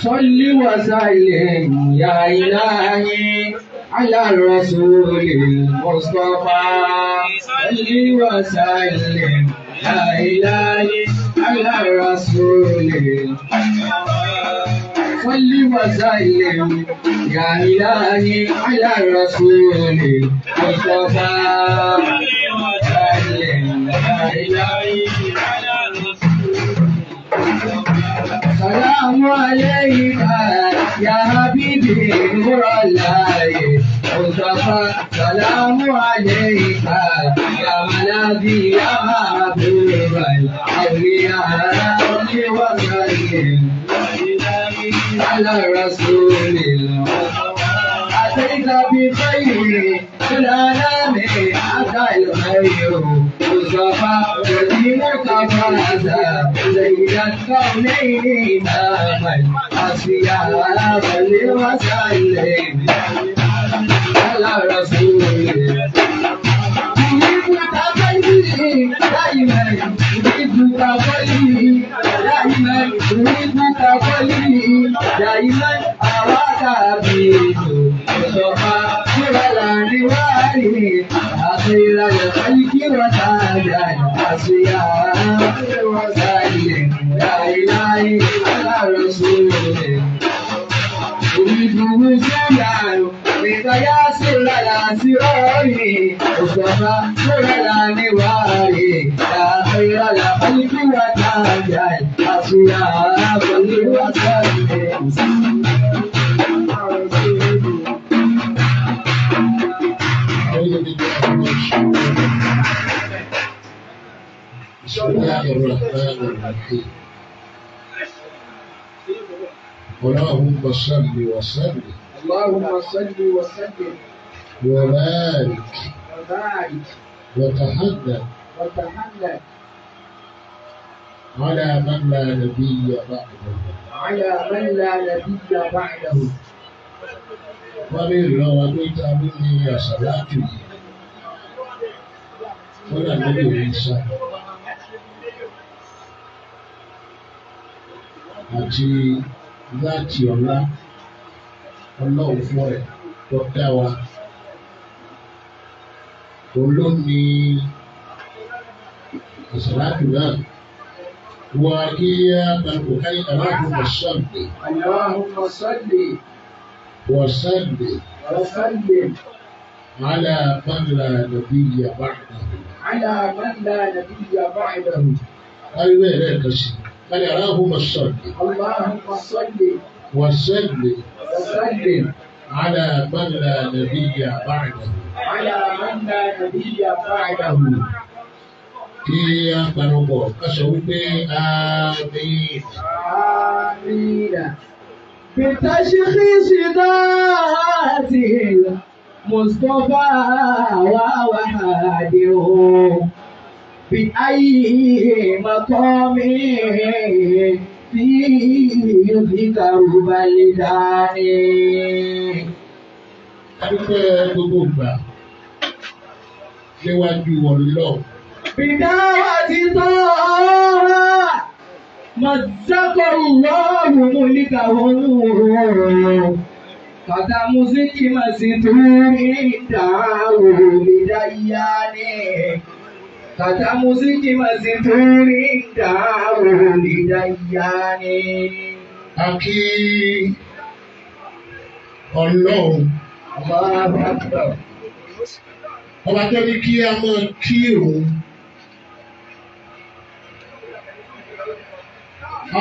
صل وسلم يا إلهي على الرسول المصطفى صل وسلم يا إلهي على الرسول صل وسلم يا إلهي على الرسول المصطفى وسلم يا إلهي على الرسول سلام عليك يا حبيبي نور الله مصطفى سلام عليك يا ملاذي يا محبوب الأولياء صل وسلم على رسول الله أتيت بخير الأنام أتى الخير مصطفى كريمك فازا سيد الكونين إمام الأصفياء صل وسلم على رسول الله يريدك قلبي دائما يريدك قلبي دائما يريدك قلبي دائما أراك أبيت مصطفى شغل نواري أخير الخلق وتاجا الأصفياء وسلم يا إلهي على رسول الله أريده سلام بك يا سر الأسرار مصطفى سر الأنوار يا خير الخلق وتاجا الأصفياء صل وسلم بسم الله الرحمن الرحيم اللهم صل وسلم اللهم صل وسلم وبارك وبارك وتحنن وتحنن على من لا نبي بعده على من لا نبي بعده ومن روابط مني صلاتي ولا نبي عيسى àti láti ọ̀la ọlọ́run fún ẹ̀ tó dá wa olómi àsàlátù náà wà kí àtàkùn káyé aláàbò sọ́ọ̀dì اللهم صل وسلم وسلم على من لا نبي بعده. على من لا نبي بعده أيوة هيك شيء قال اللهم صل اللهم صل وسلم وسلم على من لا نبي بعده. على من لا نبي بعده kí á panupọ̀ ká sọ wípé àmín. آمين بتشخيص ذات المصطفى ووحده بأي مقام فيه ذكر بلدان adúpẹ́ gbogbo ìgbà níwájú Ọlọ́run. بداية طه مزق الله ملكه ختم ذكر مستور دعاه بديانه ختم ذكر مستور دعاه بديانه a kí Ọlọ́run الله أكبر ọba tó ní kí a máa kírun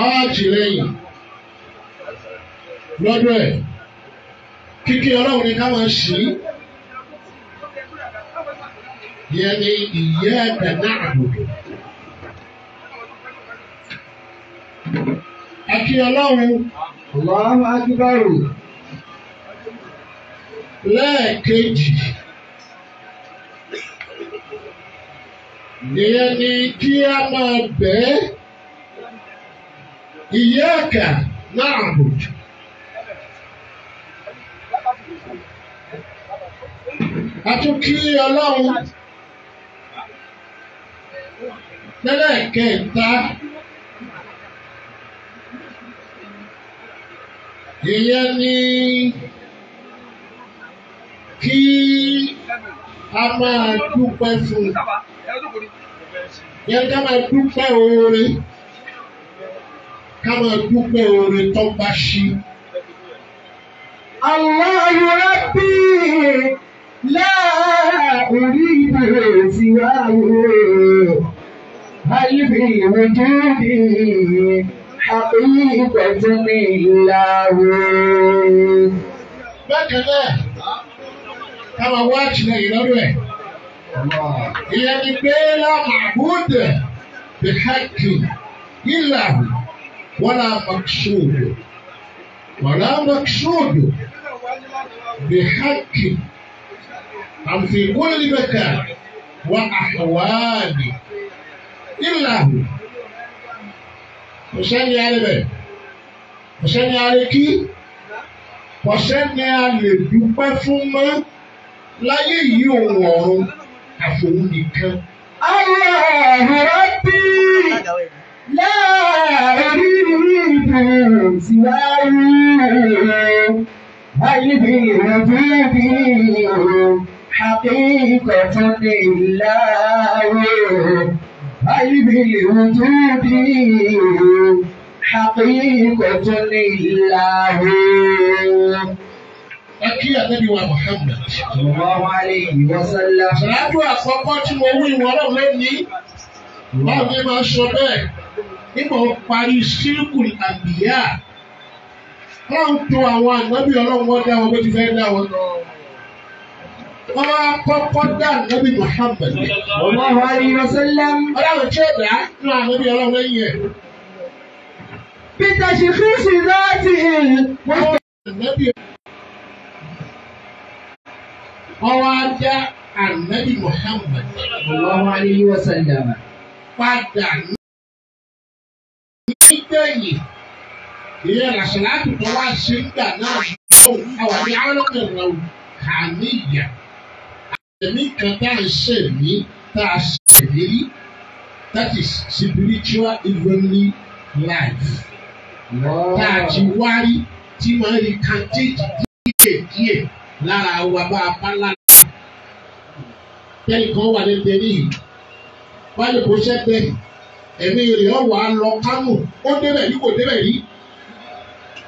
àtìlẹ́yìn lọ́dọ̀ ẹ̀ kíkí Ọlọ́run ní ká máa ṣí yẹn ní iyyaka na'budu. a kí Ọlọ́run الله أكبر lẹ́ẹ̀kejì ìyẹn ni kí a máa bẹ̀ iyyaka na'budu. a tún kí Ọlọ́run lẹ́lẹ́kẹ̀ẹ́ta ìyẹn ni kí a máa dúpẹ́ fún yẹn ká máa dúpẹ́ oore ká máa dúpẹ́ oore tó bá ṣí. Allahu Rabbi la uridu siwahu hal fi wujudi haqiqatun illahu. Bákan náà ká máa wá àtìlẹ́yìn lọ́dọ̀ ẹ̀. ìyẹn ni pé la ma'bud bihaqqi illa hu wala maqsud bihaqqi am fi kulli makan wa ahwali illa hu. Kò sẹ́ni alẹ́ bẹ̀, kò sẹ́ni alẹ́ kí, kò sẹ́ni alẹ́ dúpẹ́ fún mọ́ láyé yìí òun ọ̀run àfòun nìkan. Allahu Rabbi la uridu siwahu hal fi wujudi haqiqatun illahu hal fi wujudi haqiqatun illahu. Akí ànábì wa Muhammad. Sallallahu alayhi wa sallam. Ṣàlàyé àkọ́kọ́ tí mo wí ìwọ náà lónìí. Báwo ni máa sọ bẹ́ẹ̀? Nígbà ó parí Shirkul Anbiya. Wọ́n ń to àwọn ànábì ọlọ́run wọ́n dá wọn bó ti fẹ́ dá wọn. Wọ́n wá kọ́kọ́ dá ànábì Muhammad. Sallallahu alayhi wa sallam. Ọlọ́run tí ó dá nínú ànábì ọlọ́run lẹ́yìn ẹ̀. بتشخيص ذاته Ànábì ọwọ́ ajá ànábì Muhammad sallallahu alayhi wa sallam. padà nígbẹ̀yìn ìyẹn làṣàlátù tó wá ṣe ń gbà náà lọ́wọ́ àwọn ní alọ́kẹ̀rọ̀ hàníyà ẹ̀mí kan tá à ń ṣẹ̀mí tá a ṣẹ̀mí that is spiritual heavenly life tá a ti wárí tí máa rí kàntéèjì díẹ̀ lára wa bá a bá lára tẹ́nìkan wà ní tẹ́lẹ̀ yìí wáyé kò ṣẹ́gbẹ́ ẹ̀mí rẹ̀ ọ̀ wà á lọ Kánò ó débẹ̀ yìí kò débẹ̀ yìí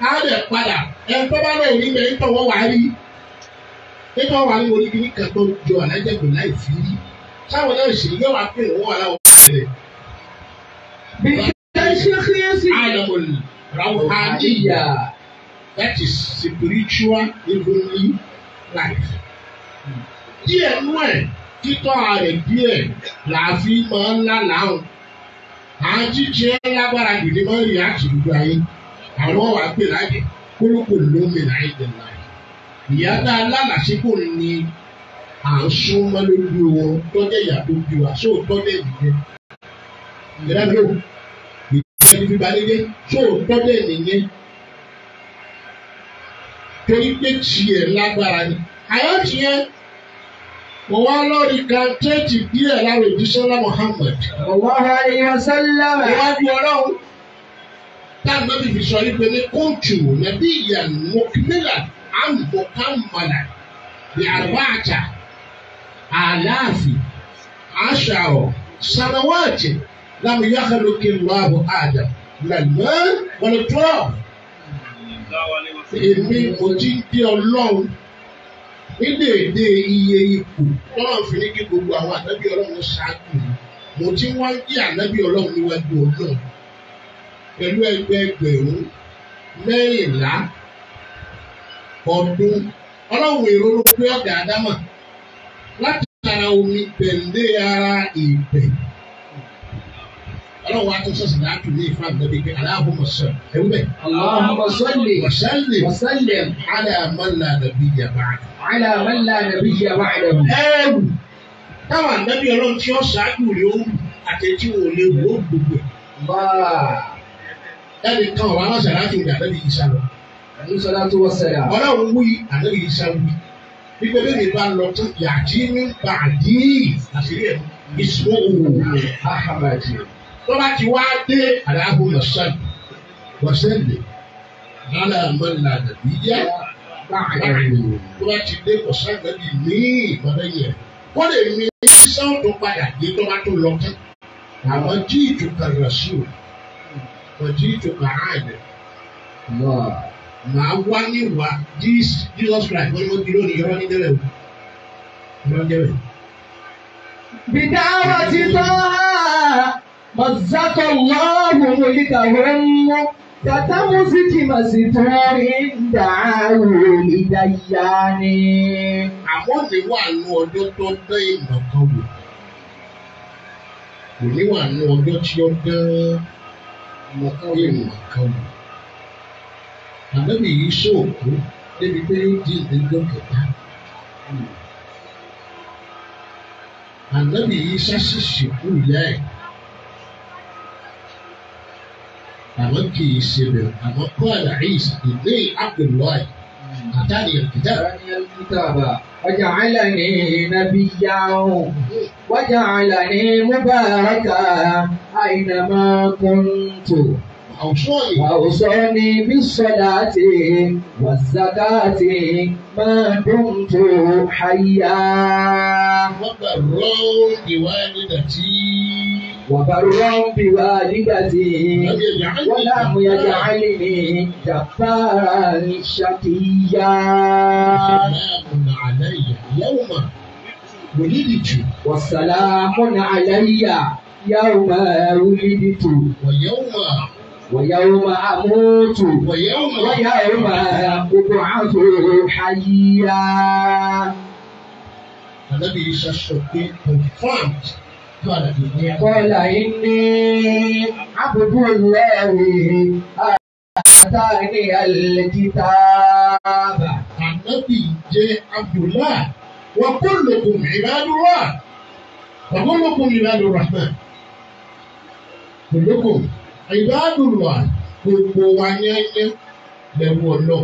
á dẹ̀ padà ẹ̀ tó bá lọ òní mẹ́rin tó wọ́n wà á rí nígbà wà ní orí kìíní kan tó jọ alájẹgbẹ̀ láì fi rí sáwọn náà sì yóò wá pé òun wà láwọn ọ̀rẹ́ بتشخيص Alamul Rawhaniya that is spiritual heavenly life. Díẹ̀ nú ẹ̀ títọ́ rẹ̀ díẹ̀ làáfi máa ń lálàáhùn. Àwọn jíjẹ lágbára gidi máa ń rí àtìlúgbò ayé. Àwọn wà pè láyé kólókò lómi láyé dẹ̀la. Ìyá dá lálàsíkò ni à ń sún mọ́ lójú wọn tọ́jẹ́ ìyá tó bí wa sóòótọ́ dẹ̀ nìyẹn. Ìrẹ́lẹ́ o ẹni fi balẹ̀ yẹ sóòótọ́ dẹ̀ nìyẹn. Torí pé tiẹ̀ lágbára ni. Àyọ̀ tiẹ̀ mo wá lórí kàńtéètì díẹ̀ lára òjíṣẹ́ ńlá Muhammad. sallallahu alayhi wa sallam. Ìwádìí ọlọ́run táwọn náà fi sọ yìí pé ní kóòtù nàbí ìyànú mọ̀kìmílà àmọ̀kàmọ̀là bí àrùbáàtà àláàfin àṣàrọ̀ sànàwáàtì lámù yàkàlókè lọ́wọ́ Adam lẹ́mọ́ wọlé èmi mo ti ń dé ọlọ́run ní déédé iye ipò tọ́lọ̀ fi ní kí gbogbo àwọn ànábì ọlọ́run ṣáájú mo ti wá ń dí ànábì ọlọ́run níwájú ọlọ́run pẹ̀lú ẹgbẹ̀rún mẹ́rìnlá ọdún ọlọ́run èrò ló pé ọ̀gá àdámà láti ara omi pẹ̀lẹ́ ara ìbẹ̀. Ọlọ́run wa tó sọ̀sọ̀ láti ní ìfà àgbẹ̀bí pé Allahumma salli ẹ̀wú bẹ̀. Allahumma salli wa sallim ala man la nabiyya ba'da. ala man la nabiyya ba'dahu. Ẹ̀rù táwọn ànábì ọlọ́run tí ó ṣáájú rẹ̀ ó àtẹ̀tí wò lè wò ó gbogbo ẹ̀. Ẹnì kan ọ̀rọ̀ àwọn sàlájú ní ànábì Ìsá lọ. Alayhi salatu wa salam. Ọlọ́run wí ànábì Ìsá wí. Wípé bẹ́ẹ̀ni bá lọ tán yàtí ní bàdí àṣírí ẹ̀ ìṣòwò Ahmad. tó bá ti wá dé Allahumma salli wa sallim Lálẹ́ àmọ́ ìlànà ìyá بعده tó bá ti dé ọ̀sán ìgbàgbé ní ìgbàgbé yẹn. Wọ́n lè ní sáwọn tó padà dé tó bá tó lọ tán. Àwọn jí ìtùkà rẹ̀ sí o. Wọ́n jí ìtùkà àìdẹ̀. الله Màá wá ní wá Jesus Christ wọ́n ní wọ́n di lónìí irọ́ ní dẹ́rẹ̀ o. Irọ́ ní dẹ́rẹ̀. بدعوة طه مزق الله ملكهم كتمسك مستور دعاه لديان Àmọ́ ní wà nù ọjọ́ tó dán ìmọ̀ kan wò. Kò ní wà nù ọjọ́ tí ó dán ìmọ̀ kan wò. Ànábì yìí ṣòkò débi pé jí ìdíjọ́ kẹta. Ànábì yìí ṣàṣìṣe kú ìyá ẹ̀. Àmọ́ kì í ṣe bẹ̀rẹ̀ àmọ́ kọ́ àlàyé ìdílé Abdullahi àtàlì ìkìtà. أتاني الكتاب وجعلني نبيا وجعلني مباركا أينما كنت Àwùsọ̀yìn وأوصاني بالصلاة والزكاة ما دمت حيا wọ́n bẹ̀ rọ́ọ̀ ìwádìí وبرا بوالدتي ولم يجعلني جبارا شقيا سلام علي يوم ولدت والسلام علي يوم ولدت ويوم أموت ويوم أبعث حيا. النبي Isa sọ pé confirmed قال إني عبد الله آتاني الكتاب. Ànábì jẹ́ Abdullah wa kullukum ibadullah wa kullukum ibadur rahman. Kullukum ibadullah gbogbo wa yẹ́nyẹ́ lẹ́wọ́ ọlọ́ọ̀.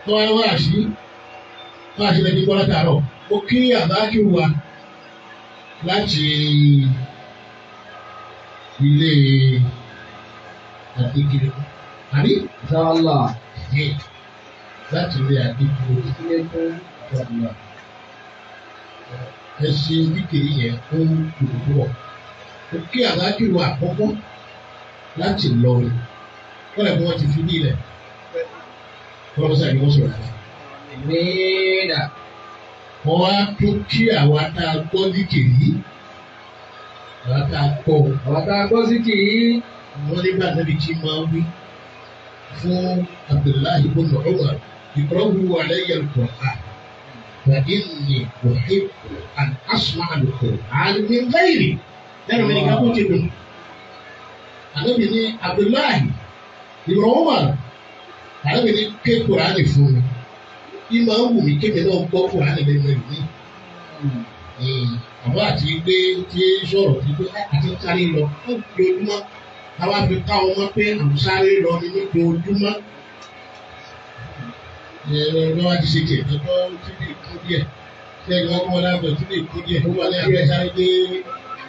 Tọ́wọ́ wá sí lẹ́ni gbọ́dọ̀ tààrọ̀. Mo kí àbájú wa láti ilé àdékiri. Àbí? Inshallah. Láti ilé àdékiri. Ẹ̀sìn oníkèé yẹn ó dùdú wọ̀. Mo kí àbájú wa àkọ́kọ́ láti Ìlọrin. Wọ́n lè bí wọ́n ti fi ní ilẹ̀. Wọ́n lọ sí àdéhùn sọ̀rọ̀ àná. Amina. Wọ́n wá tún kí àwa tá a gbọ́ níkèé. Àwa tá a gbọ́. Àwọn tá a gbọ́ sí kì í. Wọ́n nígbà níbi tí máa ń wí fún Abdullahi ibn Umar iqra'u alayya al-Qur'an fa inni uhibbu an asma'a al-Qur'an min ghayri. Lẹ́nu mi ni ká kó ti dùn. Ànábì ní Abdullahi ibn Umar. Ànábì ní ké Kùránì fún mi. Bí máa ń wù mí kéde náà gbọ́ Kùránì lẹ́nu ẹ̀ ní. Àbọ̀ àti pé tí sọ̀rọ̀ ti pé àti kárí lọ lójoojúmọ́. Àwa fi ká ọmọ pé àmúsáré lọ ní lójoojúmọ́. Lọ́wọ́ ti ṣe tiẹ̀ tó tí lè kú díẹ̀. Ṣé ìwọ́n kọ́ lábẹ́ tí lè kú díẹ̀? Ó wà ní abẹ́sáré dé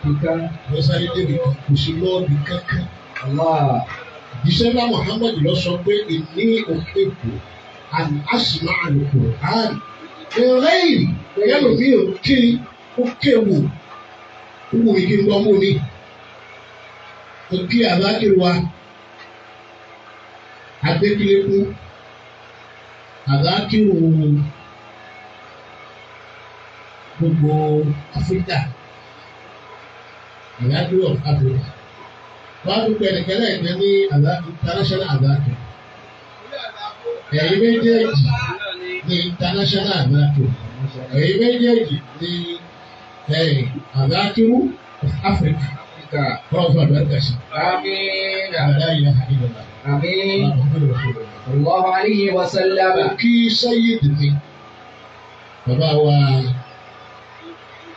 Kíkan. abẹ́sáré débi kan kò sí lọ́ọ̀bì kankan. Allah. Ìṣẹ́lá Muhammad lọ sọ pé ìní òkè kù àti àṣìmá àlùkò àárín. Ìrẹ́yìn yẹ́lò mi ò kí ó kéwù. Ó wù mí kí n gbọ́ mú mi. Ó kí àbákiri wa. Adékìlẹ́kù. Àbákiri gbogbo Áfíríkà. Àbákiri of Africa. Wọ́n á dúpẹ́ ẹ̀kẹ́lẹ́ ẹ̀kẹ́ ní international àbákiri. Ẹ̀yin méjèèjì ní international àbákiri. Ẹ̀yin méjèèjì ní àbákiri of Africa. Wọ́n fún àbákiri sí. Amina. Àbáyé ilẹ̀ àdìgbò. Amin. Sallallahu alayhi wa sallam. Kí Sayyid ni bàbá wa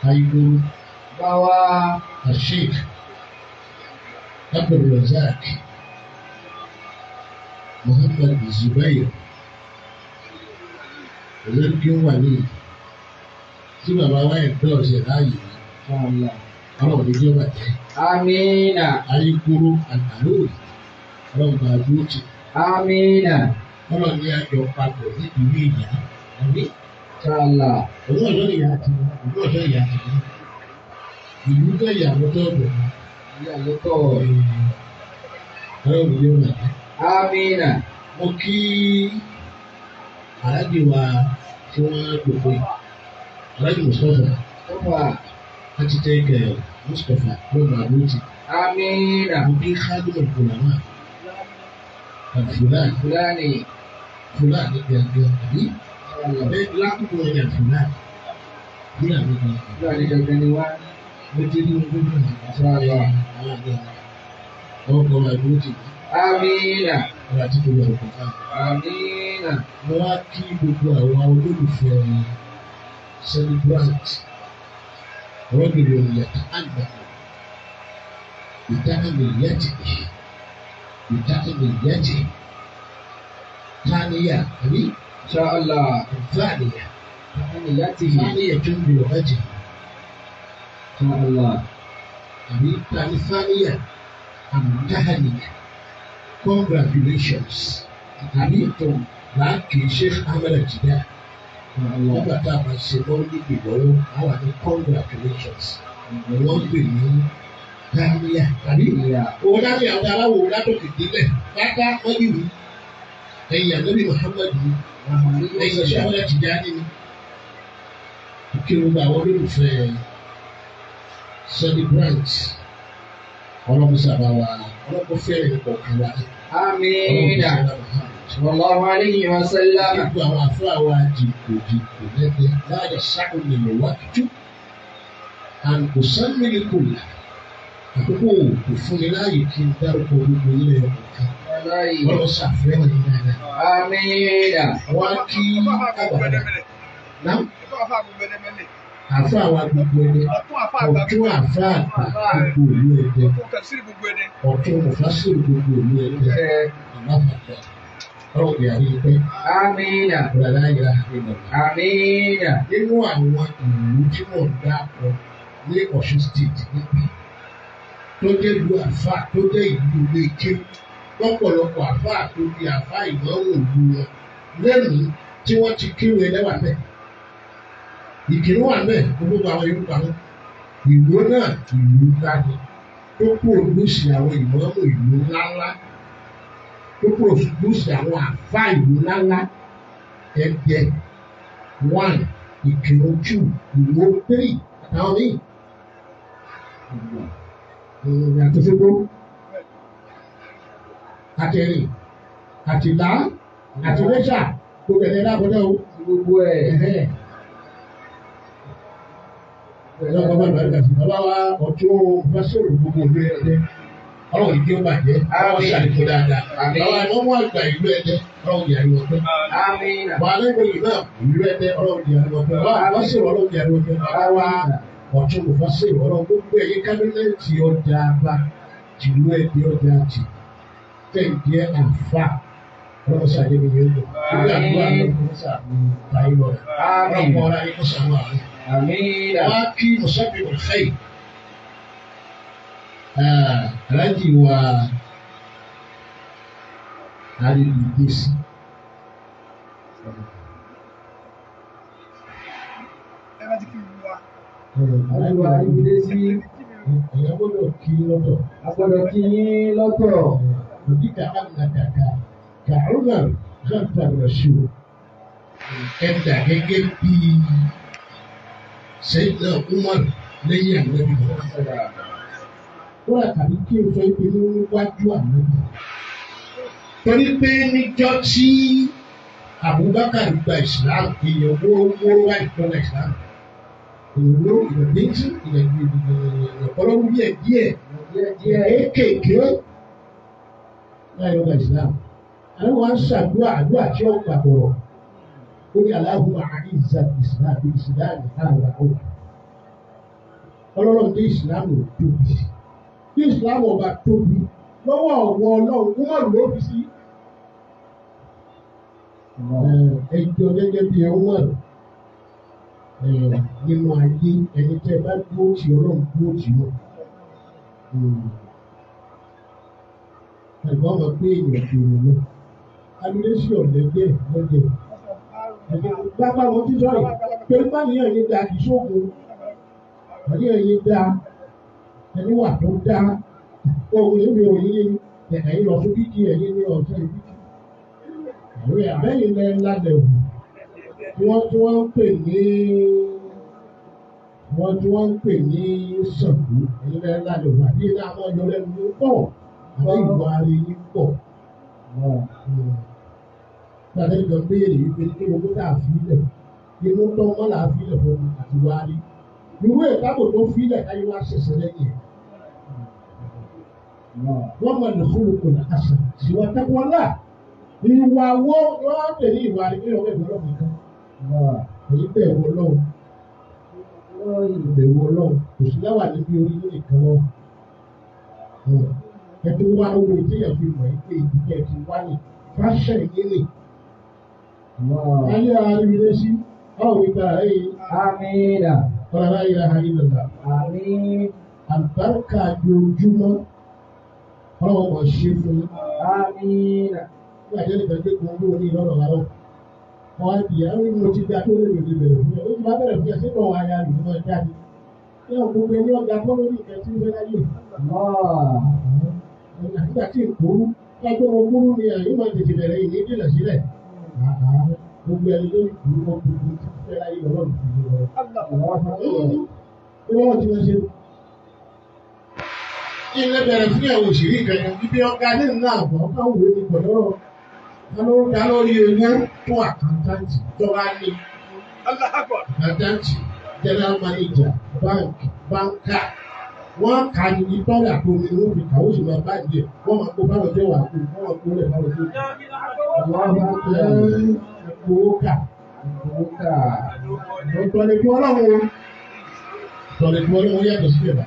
Aiguru Báwa. Sheikh Abdulrazak Muhammad Zubair olórí wà ní tí bàbá wa ẹ̀dọ́ ọ̀sẹ̀ láàyè Inshallah. àwọn òdìjọ́ bàjẹ́ Amina. Aiguru àtàlóòrì ọlọ́run máa dúró tì. Amina. ọlọ́run ní àjọ papọ̀ ní ìlú ìyá àbí Inshallah. òun ọ̀dọ́ ìyá àti òun ọ̀dọ́ ìyá àti ìlú tó ìyàwó tó ọ̀dọ̀ Ìyàwó tọ̀. ọlọ́run yóò wà ní. Amina. mo kí aláàjì wa tí wọ́n gbogbo yìí aláàjì Mustapha Tọ́fà. láti tẹ́kẹ̀ Mustapha ló máa dúró tì. Amina. mo kí Khadimul Ulama Fúlàní Fulani. Fúlàní gẹ́gẹ́ àbí Inshallah. bẹ́ẹ̀ lákòókò ọjà Fúlàní Fúlàní gẹ́gẹ́. Fulani gẹ́gẹ́ ni wá. mo ti rí ojú náà Inshallah. àwọn àgbẹ̀ ọkọ̀ máa dúró tì. Amina. ọ̀rọ̀ àti gbogbo ọ̀pọ̀ kan. Amina. mo wá kí gbogbo àwọn olólùfẹ́ celebrant rọ́bìnrin òyìnbó àgbà ìdáhàmìyẹ́tì tánìyà àbí Inshallah. tánìyà Tahaniyatihi. tánìyà tó ń bìrọ̀ ẹ̀jẹ̀ Inshallah. àbí tánìyà àmúdáhànìyà congratulations àbí tó láàkì Sheikh Ahmed Jida Inshallah. nígbà tá a máa ṣe lọ́wọ́ níbi ìlọ́wọ́ àwọn ní congratulations wọ́n pè ní tánìyà àbí. Iya. Òun náà ní àwọn aláwọ̀ látòkè délẹ̀ pátá wọ́n ní wù. Ẹ̀yìn ànábì Muhammad ni ẹ̀yìn Ṣáwọ́lá Tìjání ni. Kí ló gba àwọn olólùfẹ́ celebrant ọlọ́mùsàbà wa ọlọ́mọ fẹ́rẹ̀ nípa ọ̀kan wa. Amina. Sallallahu alayhi wa sallam. Gbogbo àwọn àfúrà wa jìkò lẹ́gbẹ̀ẹ́ láàyè sákòó nílò wá tú. Àǹkó sánmìlì kò là. Àkókò kò fún mi láàyè kí n dárúkọ gbogbo ilé ọ̀kan. Wallahi. Wọ́n lọ ṣàfihàn ní dáadáa. Amina. Wọ́n á kí àgbàdo. Náà àfa àwa gbogbo ẹni ọ̀tún àfa àgbà gbogbo ìlú ẹ̀dẹ́ ọ̀tún mufasiru gbogbo ìlú ẹ̀dẹ́ àmàfàgbà ọ̀rọ̀ ìyàwó ìpẹ́ Amina. ọ̀làlá ìyá àgbẹ̀dọ̀. Amina. Nínú àwọn ìlú tí wọ́n dá ọ ní Ọ̀ṣun state níbí tó jẹ́ ìlú àfa tó jẹ́ ìlú ilé ké lọ́pọ̀lọpọ̀ àfa tó di àfa ìnáwó ìlú wọn lẹ́nu tí wọ́n ti kéwòn ẹlẹ́wà bẹ́ẹ̀. Ìkíni wà bẹ́ẹ̀ gbogbo àwọn Yorùbá náà ìlú náà ìlú ńlá ni tó kú olùsì àwọn ìmọ̀ọ́mù ìlú ńláńlá tó kú olùsì àwọn àfa ìlú ńláńlá Ẹ̀dẹ́ 1 Ìkírun 2 Ìwó 3 àtàwọn míì. Yàtọ̀ sí gbó àtẹ̀rìn àtìlá àtìlẹ́sà gbogbo ẹ̀dẹ́ lábọ́dọ̀ o. Gbogbo ẹ̀. Ẹ̀rọ bàbá ìbàdàn sí bàbá wa ọ̀tún fásitì gbogbo ìlú Ẹdẹ. Ọlọ́run ìdí ó bàjẹ́, ọlọ́run ṣàlùkò dáadáa. Bàbá ìwọ́n mú àgbà ìlú Ẹdẹ, ọlọ́run ìyá ni wọ́n pẹ́. Amina. Bàbá alẹ́gbẹ̀ẹ́ yìí náà ìlú Ẹdẹ, ọlọ́run ìyá ni wọ́n pẹ́. Bàbá fásitì ọlọ́run ìyá ni wọ́n pẹ́. Bàbá wa ọ̀tún fásitì ọlọ́run gbogbo ẹ̀yìn kábínẹ̀tì ọjà bá tìlú Ẹdẹ ọjà tì. Tẹ̀ǹdíẹ̀ àfà ọlọ́run ṣàlẹ́ mi yẹn lọ. Ìlú àdúrà lọ́kùnrin sàmì táyé lọ. Ọlọ́run ọ̀rá yín kó sàmú àwọn. Amina. Wá kí Mùsàbí Olùfẹ́yì. Aláàjì wa Àrídìdésì. Aláàjì wa Àrídìdésì. Ẹ̀yà gbọ́dọ̀ kí lọ́tọ̀. A gbọ́dọ̀ kí yín lọ́tọ̀. Òdìkà ànàkàkà kàrúnà Gàǹtà Rẹ̀ṣù. Ẹ̀dà gẹ́gẹ́ bí Sayyidina Umar lẹ́yìn ànábì wọn. Wọ́n àtàbí kí n sọ pé níwájú ànábì. Torí pé níjọ́ tí Abubakar gba Islam, èèyàn wóró wá ìtọ́lá Islam. Òwúrò ìrọ̀lẹ́jì ìrọ̀lọ́wọ́ díẹ̀ kéékèèké láì lọ́gbà Islam. Àwọn wa ń ṣàdúrà àdúrà tí ó gbà bọ̀rọ̀. Ó ní Allahumma a'izza Islam bí Islam àwọn àwọn. Ọlọ́run dé Islam ò tóbi. Bí Islam ọba tóbi lọ́wọ́ ọ̀wọ́ Ọlọ́run kó wọ́n lò ó fi sí. Ẹjọ́ gẹ́gẹ́ bí ẹ̀wọ̀n nínú ayé ẹni tẹ́ bá dúró tì Ọlọ́run dúró tì wọ́n. ẹ̀gbọ́n mọ̀ pé èèyàn kì í lọ. Adúlẹ́sì ọ̀lẹ́gbẹ́ lọ́jọ́. Bàbá wọn ti sọ̀rọ̀ pé báyìí yẹn da kì í ṣóògùn. Àníyàn yẹn da ẹni wà tó dá ohun èmi òyìn ẹ̀yìn lọ fún kíkì ẹ̀yìn ní ọ̀sẹ̀ ìbí. Àwọn àbẹ́yìn lẹ́ lálẹ́ òun tí wọ́n ń pè ní Ṣàngó ẹ̀yìn lẹ́ lálẹ́ òun àbí iná àwọn ọjọ́ lẹ́nu ló pọ̀ àbẹ́ ìwà ara yìí pọ̀. Gbàdé ìjọ béèrè wípé kí owó tá a fi lẹ̀ inú tó mọ́ là á fi lẹ̀ fún àti wá rí. Ìwé ìtàbò tó fi lẹ̀ káyé wá ṣẹ̀ṣẹ̀ lẹ́yìn ẹ̀. Wọ́n mọ̀ ní fúlùkù ní àṣà ṣìwà tẹ́kọ̀ọ́lá. Ìwà wo wọ́n tẹ̀lé ìwà rẹ̀ kí ọ̀rẹ́ ìwọ́lọ́ nìkan. Èyí bẹ̀rù Ọlọ́run. Bẹ̀rù Ọlọ́run kò sí láwà níbi orí nìkan wọn. Ẹ̀tọ́ wá owó ìdíyàn fi mọ̀ ẹ́ pé ìdíjẹ́ ti wá ní fáṣẹ̀ ìdílé. Ayé àríwílé sí ọ̀rọ̀ ìgbà ẹ̀yìn. Amina. Ọ̀rọ̀ ayé àríwílé. Àmín. Àlùbáríkà ojoojúmọ́ ọlọ́wọ́ mọ̀ ṣe fún yín. Amina. Nígbà tí ẹnìkan gbé kan lówó ní ìlọ́rọ̀ lárọ̀. Wọ́n á bìí àwọn ìmọ̀ ti dá tó lè lòdì bẹ̀rẹ̀ fún yẹn. Ó ti bá bẹ̀rẹ̀ fún yẹn sínú ọ̀wọ́ ayé àlùfẹ́ náà jáde. Ní ọ̀gbọ̀n ẹni ọ̀gá tó lórí ìkẹ́ tí ń fẹ́ láyé. Nígbà tí ìkórú lágbó wọn kúrú ni àyè máa tètè bẹ̀rẹ̀ ìní dènà sílẹ̀. Gbogbo ẹni tó ìkórú wọn kúrú tí ń fẹ́ láyé lọ́wọ́ ilé bẹ̀rẹ̀ fún ẹ̀wọ̀n òṣèré ìkẹyìn ibi ọ̀gá ní ìlú àgbọ̀ káwọn òwe ní pọ̀lọ́rọ̀ alóńgá lórí owó fún àkàntàntì ìjọba ní àkàntàntì general manager báńkà wọ́n kà ní ìtọ́jà tó ní wọ́n fi kàwé sí máa báyìí wọ́n máa kó báwọn jẹ́ wà kó wọ́n máa kó lẹ̀ báwọn tó kù owó kà ọ̀tọ̀lẹ̀ tí wọ́n lọ́wọ́ ọ̀tọ̀lẹ̀ tí wọ́n lọ́wọ́ yàtọ̀ sílẹ̀ bá.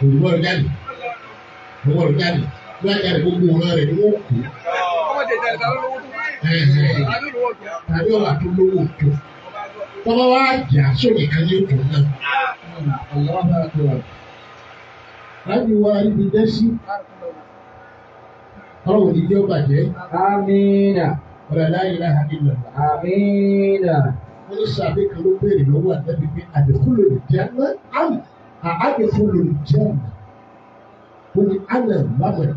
Olùwọ́rọ̀ jáde, olùwọ́rọ̀ jáde, wọ́n jáde gbogbo ọ̀rọ̀ rẹ̀ ni wọ́n kú. Tàbí ọ̀rọ̀ àti olówó tó. Tọ́wọ́ wá jà sórí kan ní ètò náà. Láti wá ibi dẹ́ sí. Ọ̀rọ̀ òní jẹ́ bàjẹ́. Amina. Ọ̀rọ̀ la ilaha illallah. Amina. Wọ́n ní sàbí kan ló béèrè lọ́wọ́ àtẹ́bí pé àdìfúlò lè jẹ́ àmì. أدخل الجنة قل أنا ممن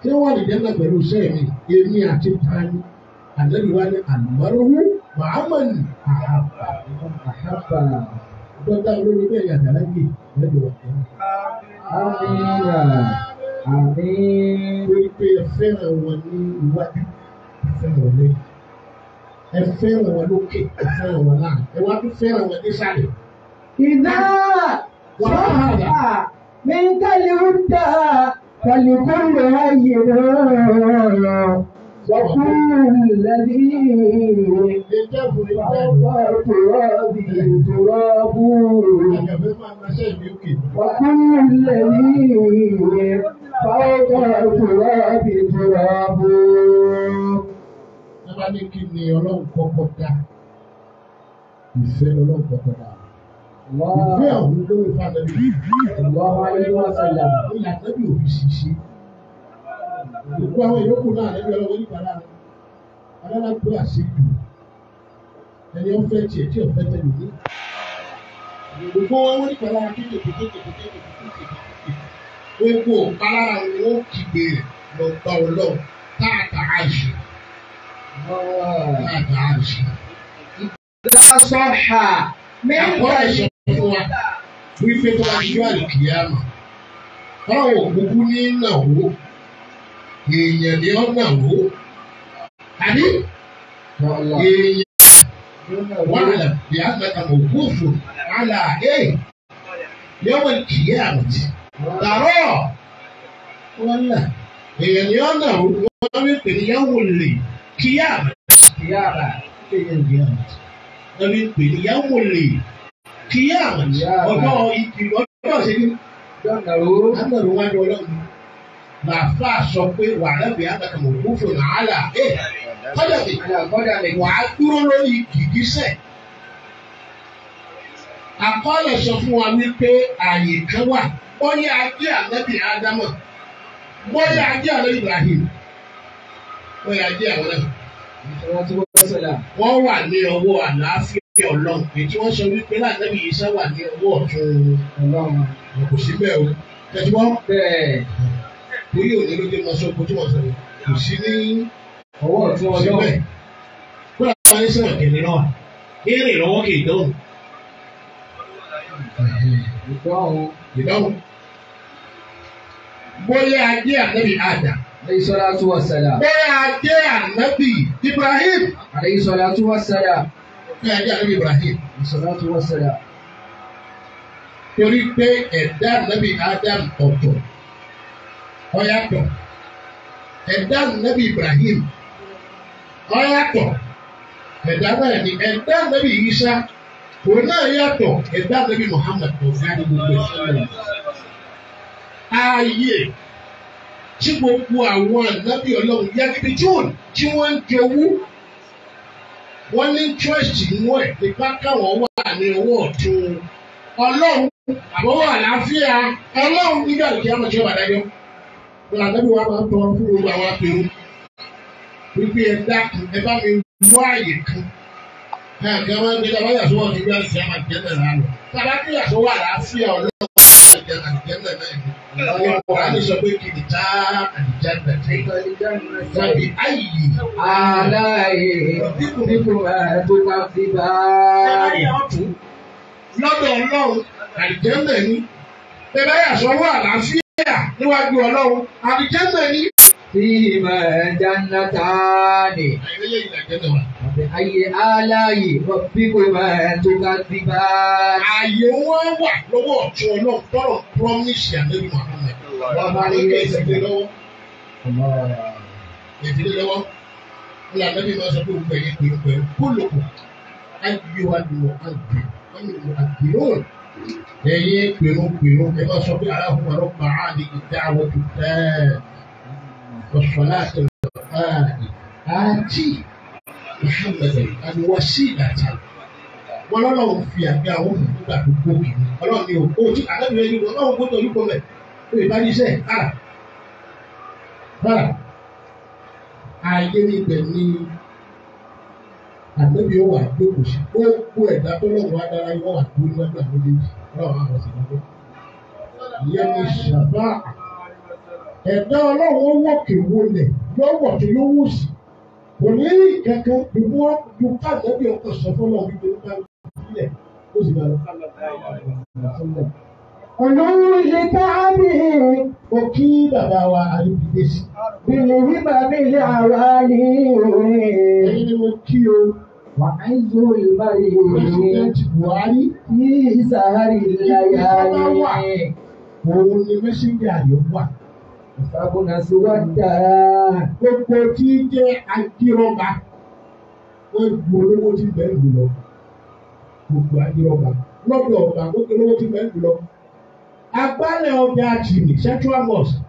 tí wọ́n lè jẹ́nà pẹ̀lú sẹ́ẹ̀mì èmi àti tani àdébíwájú àlùmọ́rùhù Muhammad àhàbà dọ́tà olórí bẹ́ẹ̀ yàtọ̀ lágbè lẹ́dọ̀ ọ̀tẹ́. Amina. Àmín. Lórí pé ẹ fẹ́ràn wọn ní iwájú ẹ fẹ́ràn wọn lẹ́yìn ẹ fẹ́ràn wọn lókè ẹ fẹ́ràn wọn láàrin ẹ wá tún fẹ́ràn wọn nísàlẹ̀. إذا صح منك الهدى فلكل هين وكل الذي فوق التراب تراب وكل الذي فوق التراب تراب. Nígbà ní kí ni Ọlọ́run kọ́kọ́ dá? Ìfẹ́ Ọlọ́run kọ́kọ́ dá. Ìfẹ́ àwọn olówó ìfàdébí. Allahu alayhi wa sallam. Ìlànà bí òbí ṣiṣẹ́. Gbogbo àwọn ìyókù náà lẹ́bi ọlọ́wọ́ nípa lára. Adára gbé àṣejù. Ẹni ó fẹ́ tiẹ̀ tí ò fẹ́ tẹ̀lé ní. Gbogbo wọn wọ́n nípa lára kéde. Gbogbo ọ̀pálára ni wọ́n kígbe lọ bá Ọlọ́run táàtà àìṣe. Táàtà àìṣe. إذا صح منك Fún wa wípé tó bá ṣíwá ìkìyàmà báwo gbogbo ní nàwó èèyàn ni ó nàwó àbí èèyàn wà là bí àgbàkà mọ̀ gbófò àlà yọ̀wọ̀ ìkìyàmà ti dàrọ̀ wọn là èèyàn ni ó nàwó wọn wí pé ìyàwó lè kíyàmà èèyàn wọ́n wí pé ìyàwó lè. Kíyàmà ọjọ́ ìkìlọ̀ ọjọ́ ìṣẹ́jú. Àgbẹ̀rù wájú Ọlọ́run. Bàbá sọ pé wà lábẹ́ àgbàkàmọ̀ òkúfò làálà. Kọ́jà mi wà á dúró lórí gìgísẹ̀. Àkọọ́lẹ̀ sọ fún wa wípé ààyè kan wà bóyá ajé ànábì Ádámù bóyá ajé ànábì Ibrahim bóyá ajé àwọn náà. Wọ́n wà ní ọwọ́ àlàáfíà Ọlọ́run èyí tí wọ́n sọ wípé ànábì Ìsá wà ní ọwọ́ ọ̀tún Ọlọ́run kò sí bẹ́ẹ̀ o tẹ̀síwọ́n bẹ́ẹ̀ torí òní ló dé mọ́ sọ́kò tí wọ́n sọ kò sí ní ọwọ́ ọ̀tún Ọlọ́run kó làwọn ní sọ̀rọ̀ kẹ̀lẹ́ náà kéré lọ́wọ́ kì í dọ́hùn. Ìdáhùn. Bóyá ajé ànábì Adam. Alayhi salatu wa salam. Bóyá ajé ànábì Ibrahim. Alayhi salatu wa salam. Bóyá ajé ànábì Ibrahim. Alayhi salatu wa salam. Torí pé ẹ̀dá ànábì Adam ọ̀tọ̀ ó yàtọ̀. Ẹ̀dá ànábì Ibrahim ó yàtọ̀. Ẹ̀dá náà ni ẹ̀dá ànábì Isa. Òun náà yàtọ̀ ẹ̀dá ànábì Muhammad ọ̀gá ní gbogbo ìṣẹ̀lẹ̀. Ààyè tí gbogbo àwọn ànábì Ọlọ́run yàgìbì tí wọ́n ń jowú wọ́n ní interest nínú ẹ̀ nípa káwọn wà ní ọwọ́ ọ̀tún Ọlọ́run àbọ̀wọ̀ àlàáfíà Ọlọ́run nígbà tí a máa ṣe wà dájọ́. Ìlànà ànábì wa máa ń tọrọ fún gbogbo àwọn apẹ̀rù wípé ẹ dákun ẹ bá mi wá àyè kan. Àgbà máa ń gbé dábàá yàtọ̀ wọ́n ti gbé àṣì àmà jẹ́nà náà lọ. Tàbá kí yàtọ̀ wà láàfíà Ọlọ́run àjẹ́nà náà ni. Ọ̀rọ̀ àti sọ pé kìdí tá àdìjẹ́nà tẹ̀. Tàbí ayì. Aláyè dípò tó ká fi bá. Lọ́dọ̀ Ọlọ́run àdìjẹ́nà ni. Tàbá yàtọ̀ wà láàfíà níwájú Ọlọ́run àdìjẹ́nà ni. Fíìmà jannatani. Àìlélẹ̀ ìlàjẹ́nà wà. Ayé aláyè dípò tó ká fi bá. Ààyè wọn wà lọ́wọ́ ọ̀tún Ọlọ́run tọrọ promise ànábì Muhammad. Wọ́n máa ń gbé ìdílé lọ́wọ́. Ìdílé lọ́wọ́. Ní ànábì máa sọ pé gbogbo ẹ̀yẹ pẹ̀lú kólòkò. Ayé wa ni wọ́n á gbé. Wọ́n ní wọ́n á gbé lóòrùn. Ẹ̀yẹ pẹ̀lú ẹ máa sọ pé aláhùn ọ̀rọ̀ máa ní ìdá àwọn tó tẹ́ ọ̀ṣọ́lá àti ọ̀ṣọ́lá àti Muhammad al-wasilata. Wọ́n lọ́lọ́run fi àgbẹ̀ àwọn òfin nígbà tó gbókè. Ọlọ́run ni òkú tí àlẹ́bìnrin yìí Ọlọ́run gbọ́dọ̀ yìí kọ́ mẹ́. Ó lè bá ní iṣẹ́ kára. Bára ayé níbẹ̀ ni ànábì ó wà jókòó sí. Gbogbo ẹ̀dá tó lọ́wọ́ adára yìí wọ́n wà tó ní ọgbà méjèèjì. Ọlọ́run àwọn ọ̀sẹ̀ lọ́wọ́. Ìyẹn ni ṣàbá. Ẹ̀dá Ọlọ́run wọ̀kè wọlé lọ́wọ́ tó yóò wù sí. Kò ní kankan ìwọ ju káàdébí ọkọ̀ sọ fọlọ́ wípé ó bá sílẹ̀ ó sì bá lọ. Olówó ilé káàbì. Ó kí bàbá wa àríbìdé sí. Bìlì wípé bìlì àwa ni. Ẹyin ni mo kí o. Wà á yọ ìbáyé. Pírẹsidẹ́ntì Buhari. Ní ìsàárì láyà ni. Òun ni mẹ́sẹ̀gà yóò wà. Ìfàbùnà sí wá dáa. Gbogbo tí jẹ́ ajírọ́ba, wọ́n ju olówó tí bẹ́ẹ̀ lù lọ. Gbogbo ajírọ́ba. Lọ́dọ̀ ọba, gbogbo olówó tí bẹ́ẹ̀ lù lọ. Agbálẹ̀ ọjà Jìnnì Central Mosque,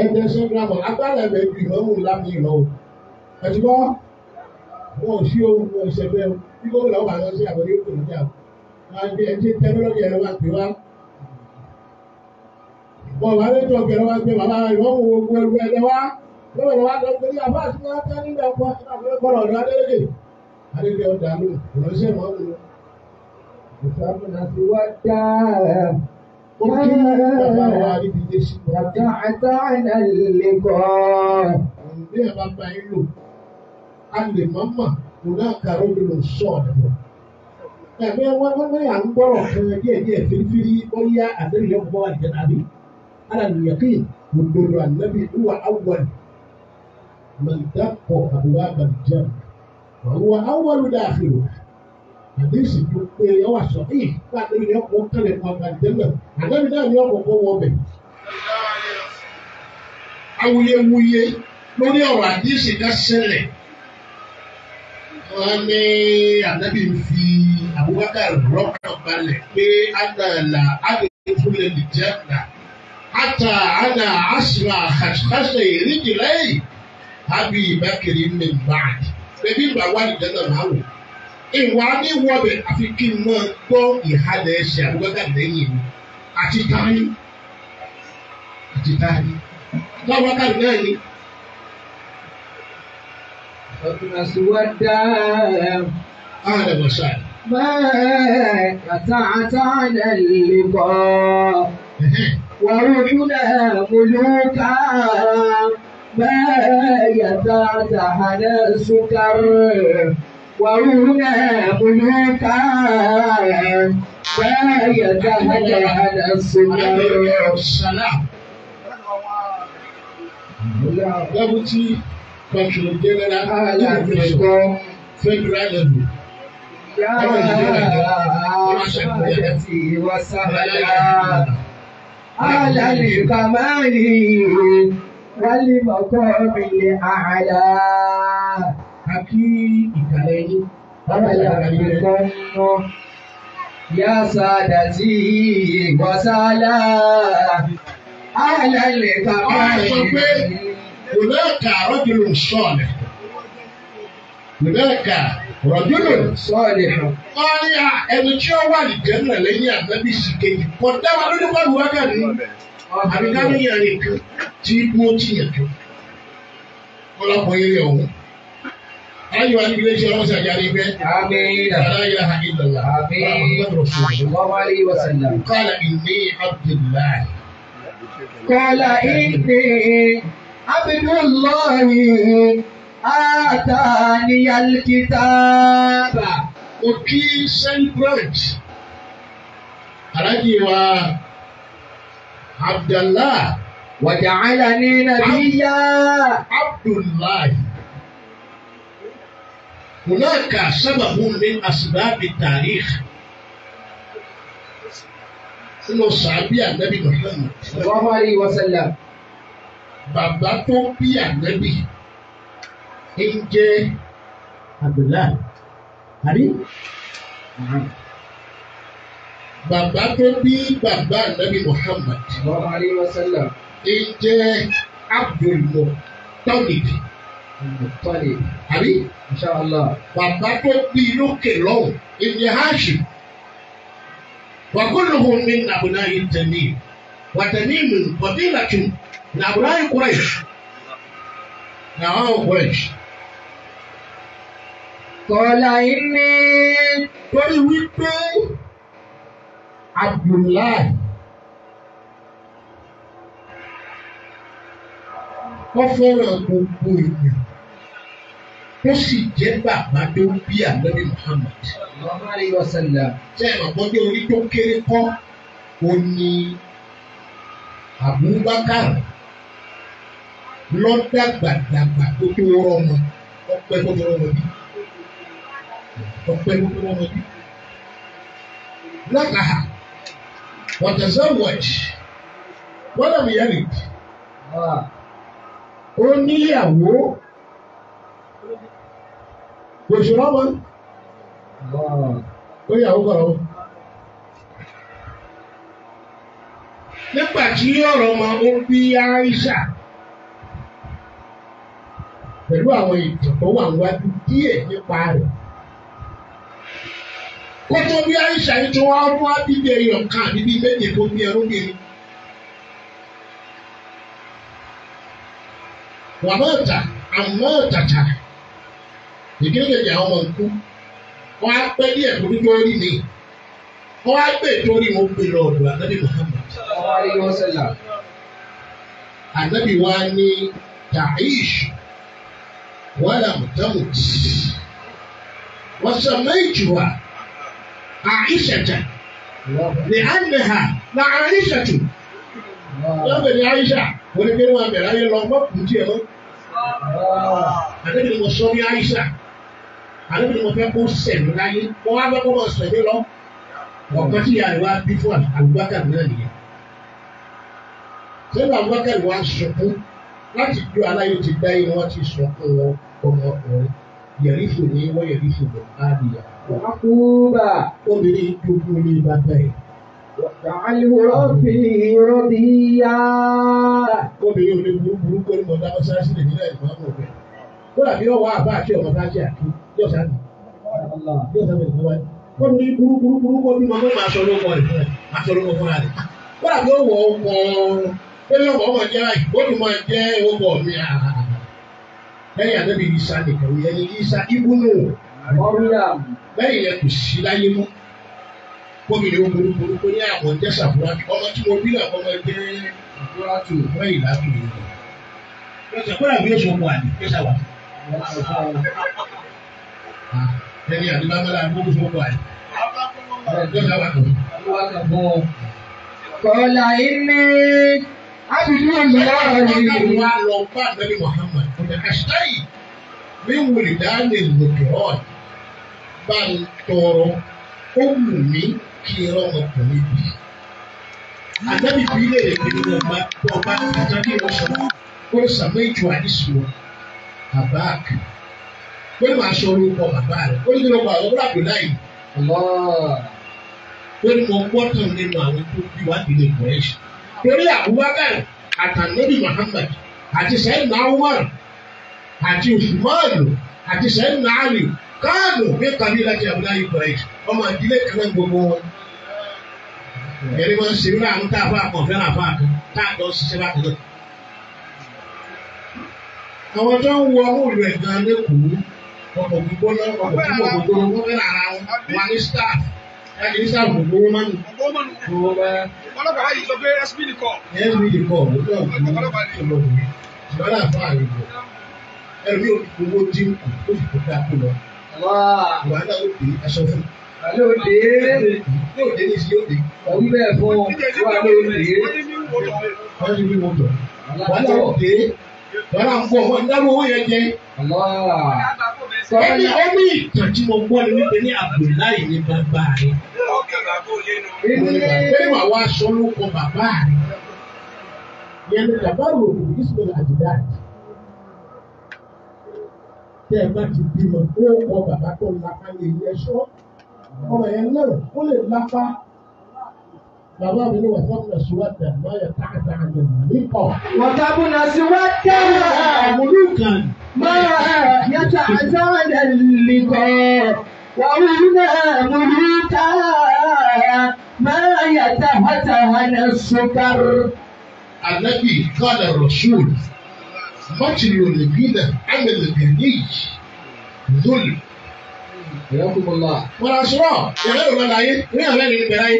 ẹgbẹ́ Central Mosque, agbálẹ̀ ẹ̀bẹ̀ ju ìmọ̀mù lámì lọ. Ẹ̀sùn bọ́, wọn ò sí ohun ìṣẹ̀bẹ̀ bí gómìnà wà lọ sí àbọ̀dé òkè lọ́jà. Ẹ̀jẹ̀ tẹ́lọ́lọ́jì ẹ̀rọ wa pè wá. Wọ́n wá lẹ́jọ́ ọ̀gẹ̀rẹ̀ wá gbé bàbá ìwọ́n wo gbogbo ẹgbẹ́ ẹgbẹ́ wá. Lọ́wọ́ wá lọ pé ní àbá àti wọn tẹ́ nígbà ọkọ̀ ọ̀rọ̀ ọ̀dọ̀ Adélèké. Adélèké ọ̀dà ló ìránṣẹ́ mọ́ mi. Ìfàbùnà sí wá dáa. Ó kí bàbá wa níbi ilé sí. Bàtà àtàwọn àlè kọ́. Bí ẹ bá bá yín lò, a lè mọ́mọ́ kò náà kàró mi lò sọ ọ̀dọ̀. Ẹ̀mí wọ́n yà ń gbọ́rọ̀ kan díẹ̀ fírífírí ó yá àdéhùn ọkọ̀ wà jẹ́ nàbí. على اليقين من النبي هو أول من دق أبواب الجنة وهو أول داخل حديث يوم صحيح بعد من يوم مختلف عن الجنة النبي ده يوم هو به awuyewuye lórí ọ̀rọ̀ àdìsí ká ṣẹlẹ̀ wọ́n ní ànábì ń fi Abubakar rọ́kàn balẹ̀ pé àdàlà àdìfúnlẹ̀ lè jẹ́ àdà. حتى أنا أسمع خشخشة رجلي أبي بكر من بعد. Bẹ́ẹ̀ni ìgbà wà ní Ghana máa wò. Ìwà ní wọ́bẹ̀ àfi kí n máa gbọ́ ìhàlẹ̀ ẹsẹ̀ Abubakar lẹ́yìn mi àti táyé. ìtìkáàdì. Láwọn káàdì náà ni. فاسودا Ààrẹ Mọ̀ṣáì. ما قطعت على اللقاء وروحنا ملوكا ما يتعتهن السكر وروحنا ملوكا ما يتعتهن السكر. Salam. Deputy Consul General Federal Level. يا سادتي وسهلا على الكمال والمقام الأعلى Ìkàlẹ́yìn. أهلاكم يا سادتي وسهلا على الكمال. هناك رجل صالح. هناك رجل صالح. Wọ́n ní ẹni tí ó wà ní Jẹ́nà lẹ́yìn àgbẹ̀bí sì kejì. Kò dáwà lójú pẹ̀lú wákàtí. Àbí ká ní ìyàrá kan tí mo ti yàn kan. Ọlọ́pàá eré ọ̀hún. Ayọ̀ àti ilé iṣẹ́ ọlọ́sẹ̀ àjàrí ibẹ̀. آمين Aláyà Àhìlọ́lá. آمين صلى الله عليه وسلم. قال إني عبد الله. قال إني عبد الله آتاني الكتاب. Òkì celebrate. Alájí wa Abdallah وجعلني نبيا. Abdullah. هناك سبب من أسباب التاريخ. Nínú sàbí ànábì Muhammad. صلى الله عليه وسلم. Bàbá tó bí ànábì ń jẹ́ Abdullah. Àbí? Bàbá tó bí bàbá ànábì Muhammad صلى الله عليه وسلم. ń jẹ́ Abdul Muttalib. طيب Àbí? إن شاء الله. Bàbá tó bí lókè lọ́wọ́ ìní Hashim. وكلهم من أبناء التميم وتميم قبيلة من أبناء قريش. نعم قريش. قال إني Torí wípé Abdullahi wọ́n fẹ́ràn gbogbo èèyàn ó sì jẹ́ bàbá tó bí ànábì Muhammad. صلى الله عليه وسلم. Ṣé ẹ̀ mọ̀ pé orí tó kéré kọ́ ó ní Abubakar lọ́dàgbàdàgbà tó tó rọmọ ọpẹ́ tó tó rọmọ bí ọpẹ́ tó tó rọmọ bí. Lọ́kàá wọ́tẹ̀sẹ̀wọ̀j wọ́n lọ́mọ yẹn rè ó níyàwó kò sí rọ́mọ ó yàwó kọ̀ọ̀. Nígbà tí ọ̀rọ̀ ọmọ ó bí Aisha pẹ̀lú àwọn ìtàn tó wà níwájú díẹ̀ nípa rẹ̀. Kó tó bí Aisha yìí tó wá mú abíbí ẹyọ kan àbí bíi méje tó bí ẹrúbìnrin. Wàmọ́ọ̀tà àmọ́ọ̀tàtà ìkékèké àwọn ọmọ nkú. Wọ́n á pẹ́ díẹ̀ tó ní lórí mi. Wọ́n á gbé torí mo gbé lọ ọ̀dọ̀ ànábì Muhammad. صلى الله عليه وسلم. Ànábì wa ní Ta'ish wala tamut. وسميتها عائشة لأنها لعائشة. Lọ́bẹ̀ ni Aisha, wọ́n ní kí wọ́n bẹ̀rẹ̀ ayé lọ mọ́ kùn tí ẹ mọ́. Àdébí ni mo sọ ní Aisha. Àdébí ni mo fẹ́ kó sẹ̀mí láyé. Wọ́n wá fẹ́ kó mọ̀ sẹ̀mí lọ. Ọ̀kan tí ìyá rẹ̀ wá bí fún Abubakar náà nìyẹn. Sẹ́yìn Abubakar wá sunkún láti ju aláyé ti gbáyé wọ́n ti sunkún wọn ọmọkùnrin. Yẹ̀rífò ní wọ́n yẹ̀rífò lọ ádìyà. Àkúbà. Obìnrin dúdú ní bàbá ẹ̀. Wàhálù rọ́bì rọ́bìyà. Obìnrin ò lè burúburú kó ní mọ̀tá mọ́sáàsì lè nílẹ̀ ìmọ̀ ọmọ rẹ̀. Kódà bí wọ́n wá àbá àti ọmọ kájí àti yóò sáà ní. Yóò sáà ní ìwọ́n. Wọ́n ní burúburú kó ní mọ̀tá máa sọ lóko rẹ̀ fún ẹ̀. Máa sọ lóko fúnra rẹ̀. Kódà bí ó wọ ọkọ̀ ó ní ọmọ jẹ́ báyìí ó tún máa jẹ́ ọmọ mi lẹ́yìn àdébí Ìsá nìkan wí ẹni Ìsá ibùnú lẹ́yìn yẹn kò sí láyé mọ́ gómìnà olùkóró tó ní àwọn jẹ́sà fún wa ọmọ tí mo bí náà ọmọ ẹgbẹ́ ìdúrátù lẹ́yìn látò yìí lọ́sẹ̀ kó làbí oṣù ọmọ àdì kẹsà wà. ẹni àdìbámọ́lá gbogbo oṣù ọmọ àdì kẹsà wà tó. Kọ́lá iní ábìlú ìlọrin. Wọ́n lọ bá Ànábì Muhammad ọ̀dà àṣìtáyì mi wòlé dáná lòkè ọ̀d bá ń tọrọ ó wù mí kí ẹ ọmọkùnrin bí. Ànábì bí lè lè ní ọba àtàkì ọ̀sán ó sàmé ìjọ àdìsúwò àbáàkì. Ó ní máa sọ orúkọ bàbá rẹ̀ ó ní kí ló pa àwọn ọ̀rọ̀ àbúláyì. Ó ní mo gbọ́ tán nínú àwọn tó bí wá nílé Kùrẹ́ṣì. Torí Abubakar àtànẹ́bí Muhammad àti Sayyidina Umar àti Usmanu àti Sayyidina Ali káàdùn ní kàbí láti Abdullahi Kùrẹ́ṣì. Ọmọ ìdílé kan náà gbogbo wọn. Ẹni wọn ṣe wíwá àwọn tá a fọ àkànfẹ́ náà fọ àkàn tá a jọ ṣiṣẹ́ bá kan. Àwọn tó ń wọ òòlù ẹ̀gbọ́n lẹ́kọ̀ọ́ ọkọ̀ gbígbóná ọkọ̀ gbígbóná wọn fẹ́ ara wọn wà ní staff. Ẹni ní sáà gbogbo wọn máa ń lò. Ọlọ́pàá yìí sọ pé SB ní kọ́. SB ní kọ́ ọ̀hún náà fún ọlọ́pàá ìṣọ̀lá fún àyẹ̀wò. Ẹ̀rí owó dínkù tó fi kó dáa kó lọ. Ìwà náà ó dé aṣọ fún. Yóò dé. Yóò dé ní sí yóò dé. Òun bẹ́ẹ̀ fún wa ló dé. Wọ́n ti bí wọn jọ. Wọ́n náà ó dé. Wọ́n náà ń bọ̀ wọ́n dáná owó yẹn jẹ. Ẹni ọmọ ìtàn tí mo gbọ́ ni wípé ní Abdullahi ní bàbá rẹ̀. Bẹ́ẹ̀ni wà wá aṣọ ló kọ bàbá rẹ̀. Yẹn ní bàbá rò kò ní sọ àdìdá. Tẹ́ ẹ bá ti bímọ, ó kọ bàbá tó ń lápá ní ilé ẹ̀ṣọ́. Ọmọ yẹn náà ó lè lápá. Bàbá mi ní wàsápùnà síwájú àmọ́ yẹ táàtà àgbẹ̀ nípa. Wàsápùnà síwájú àmúlùkàn. ما يتعزل اللقاء وهنا ملوكا ما يتهتهن السكر. النبي قال الرسول مطل الغنى عن الغني ظلم. حياكم الله. Wọ́n aṣọ ìyàrá ìwọ̀n láyé ní àlẹ́ ní ìbẹ̀rẹ̀ ayé.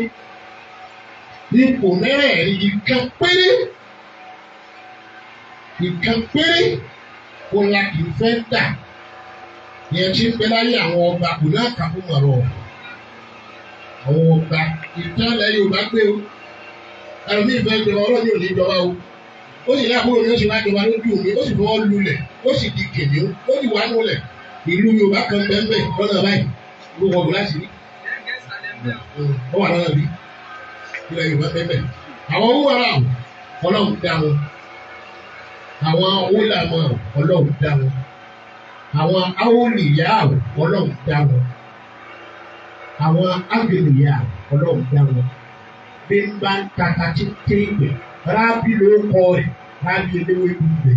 Ipò mẹ́rẹ̀ẹ̀rin ìkan péré kò la kì í fẹ́ dà. Ìyẹn tí ń pẹ́ láyé àwọn ọba kò ní àkàkùn mọ̀rọ̀. Àwọn ọba ìtàlẹ̀ Yorùbá gbé o. Ẹlòmí ìfẹ́ jọba ọlọ́ọ̀ni ò ní jọba o. Ó sì láàbùrò ní oṣù lájọba lójú omi, ó sì fọwọ́ lulẹ̀, ó sì di kìnìún, ó sì wà nulẹ̀. Ìlú Yorùbá kan bẹ́ẹ̀ lọ́nà báyìí, ló wọ̀ láti rí. Ó wà lọ́nà bí. Ilẹ̀ Yorùbá bẹ́ẹ̀. Àwọn owó ara Ọlọ́run dá wọn. Àwọn awolàmọ̀ Ọlọ́run dá wọn. Àwọn awolìyá Ọlọ́run dá wọn. Àwọn agbèlìyá Ọlọ́run dá wọn. Bí n bá ń tata títí ìgbẹ́, rábì ló kọ́ rẹ̀, rábì eléwé gbígbẹ́.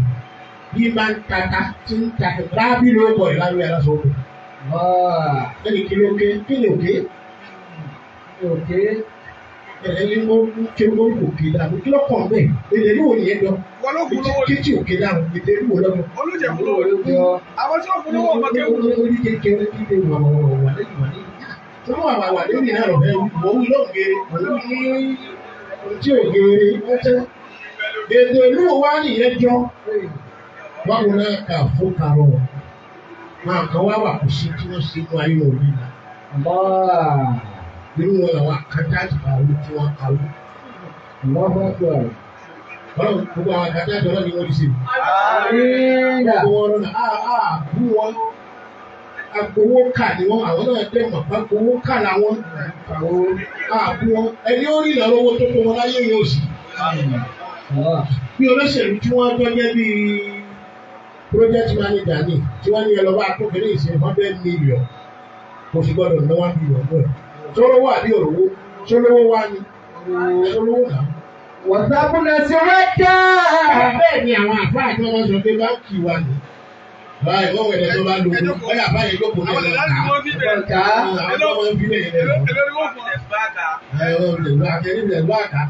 Bí n bá ń tata tí ń tata, rábì ló kọ́ rẹ̀ láwé aláṣọ ọ̀gbẹ́. Ẹni kí ló ké? Kí ni òkè? Òkè. Ẹni mo ké mo òkè dànù. Kí ló kàn bẹ́ẹ̀? Èdè ní wo ni yẹn jọ? Kí tí òkè dànù? Èdè ní wo lọ́dọ̀? Olùjẹ̀kú ló wọlé. Àwọn tí wọ́n fún lówó ọmọ kéwù. Orí kékeré kí lè wà lẹ́yìn wà ní. Tí wọ́n wà lẹ́yìn náà rọ̀ bẹ́ẹ̀ wọ́n wí lóògè òun ní tí ògè ọ̀tẹ́. Èdè ìlú wa nìyẹn jọ. Báwo náà kà fún karọ̀? Máa kàn wá wà kò sí tí wọ́n ṣe mú ayé òní. Irú wọn làwọn àkájá ti kàwé tí wọ́n kàwé. Ọlọ́run gbogbo àwọn àkájá ti ọlọ́run ni wọ́n ti ṣe. Gbogbo wọn lọ́nà bú wọn. Agbowó kà ni wọ́n, àwọn náà dẹ̀ mọ̀ pé agbowó kà làwọn. Àbú wọn. Ẹni ó rí ìlànà owó tó kó wọn láyé yóò sì. Bí olóṣèlú tí wọ́n gbọ́jẹ́ bíi project manager ni tí wọ́n ní ẹ lọ́wọ́ akókèrè ìṣe 100 million kò sì gbọ́dọ̀ ná 1 million náà. Sọ́lọ́wọ́ àbí òrówó? Sọ́lọ́wọ́ wá ní. Sọ́lọ́wọ́ náà. Wàsápùnà síwájú. Bẹ́ẹ̀ ni àwọn àfáà tí wọ́n sọ pé báńkì wa ni. Báyìí wọ́n wẹ̀dẹ̀ tó bá lò ó. Báyà báyìí lóko náà lọ ká. Ọ̀gá. Àwọn ọmọ ń fi lè yẹn lọ.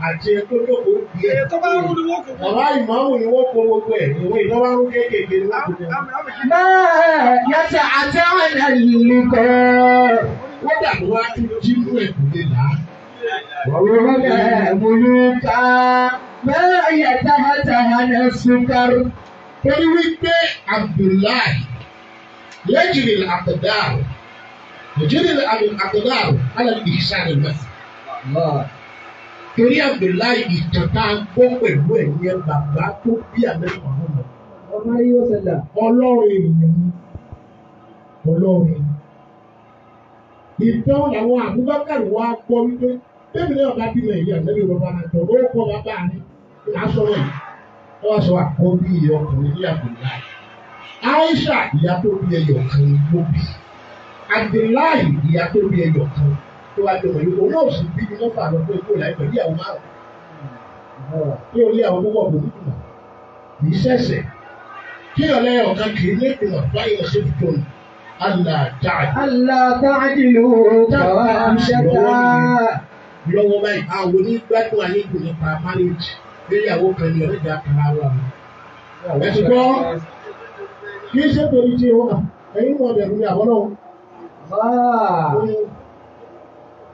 Àti ẹgbẹ́ lóko díẹ̀. Bàbá ìmáàmù ni wọ́n kó gbogbo ẹ̀. Ìwé ìjọba ń kéékèèké ni wọ́n kó jẹ. Máa yàtọ̀ àtàwọn àlùkò. Wọ́n dàbí wá tún jí mú ẹ̀kú lè là á. وَوَرَدَ مُلُوكًا مَا يَتَهَتَهَنَ السُّكَرُ. Torí wípé Abdullahi yẹ́jìrì àtẹ̀dáàrù yẹ́jìrì àtẹ̀dáàrù alẹ́ ìṣàlẹ̀ mẹ́sì. Torí Abdullahi ìtọ́ta gbọ́ pẹ̀lú ẹ̀yẹ bàbá tó bí Amẹ́ríkà náà. Ọmọ yóò ṣẹlẹ̀. Ọlọ́run ènìyàn ni Ọlọ́run. Ìtàn làwọn Abubakar wá gbọ́ wípé bẹ́ẹ̀ni náà bá bímọ ìyá lẹ́yìn ìrọ̀bá náà tọ̀ ó kọ́ bàbá mi lásọ̀rọ̀ yìí. Wọ́n wá sọ àkọ́bí ọkùnrin ní Abdullahi. Aisha ìyá tó bí ẹyọ kan ló bí. Abdullahi ìyá tó bí ẹyọ kan tó wá jọmọ yìí. Òun náà sì bí ní mọ́fà lọ pé kó láì pẹ̀lú ìyàwó márùn-ún. Kí o lé àwọn púpọ̀ bò nígbà. Kì í ṣẹ̀ṣẹ̀. Kí ọ̀lẹ́ ọ̀kan kì í ní ìpìlọ̀ báyọ̀ ṣe fi tó ní. Allah ta'dilu fawahishata. Lọ́wọ́ báyìí, àwọn onígbádùn àlejò nípa marriage léyàwó kan ní ọ̀rẹ́dà kan ara wọn. Ẹ̀sùn gbọ́, kì í ṣe torí tí ó hàn, ẹ̀yin wọn bẹ̀rù ní àwọn náà.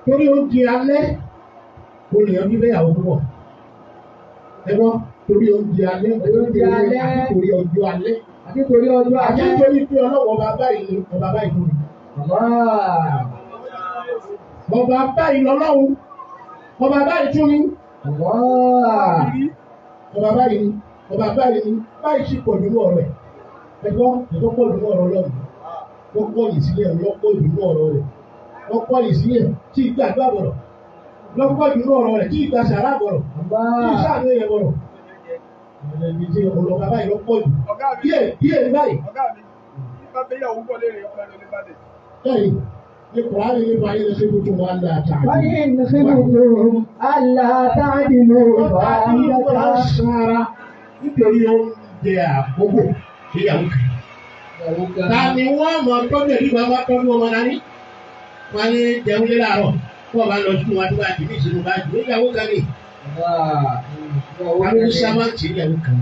Torí oúnjẹ alẹ́, o lè yan nílé ìyàwó púpọ̀. Ẹ̀gbọ́n, torí oúnjẹ alẹ́, àti torí ọjọ́ alẹ́. Àti torí ọjọ́ Àti alẹ́. torí pé ọlọ́wọ́ bàbá yìí ni bàbá yìí fún mi. Bàbá báyìí lọ́lọ́run. Ọba báyìí tún ní. Ọba báyìí ní. Ọba báyìí ní. Báyìí sì pọ̀ nínú ọ̀rọ̀ ẹ̀. Ẹ̀gbọ́n ètò pọ̀ nínú ọ̀rọ̀ Ọlọ́run. Wọ́n pọ̀ yìí sílẹ̀ lọ́pọ̀ nínú ọ̀rọ̀ rẹ̀. Wọ́n pọ̀ yìí sílẹ̀ tí ìgbà àgbà bọ̀rọ̀. Lọ́pọ̀ nínú ọ̀rọ̀ rẹ̀ tí ìgbà sàrà bọ̀rọ̀. Tí ìṣàánú yẹn bọ̀rọ̀. Ẹ̀ẹ́dì tí ọlọ́ba báyìí lọ́pọ̀ jù. Díẹ̀ ní báyìí. Bẹ́ẹ̀ni, ní Kùránì nípa ayé lọ sí tuntun wa ń da àtàkì. وإن خفتم ألا تعدلوا فواحدة. Nítorí oúnjẹ àkókò ìyàwó kan. Ta ni wọ́n mọ̀ tọ́jú ẹ̀rí bàbá tọ́jú ọmọ náà ní? Wọ́n ní jẹun lé láàárọ̀. Wọ́n bá lọ sí wọn tó bá jù ní ìṣèlú bá jù. Ìyàwó kan ní. Wọ́n ní sábà tí ìyàwó kan.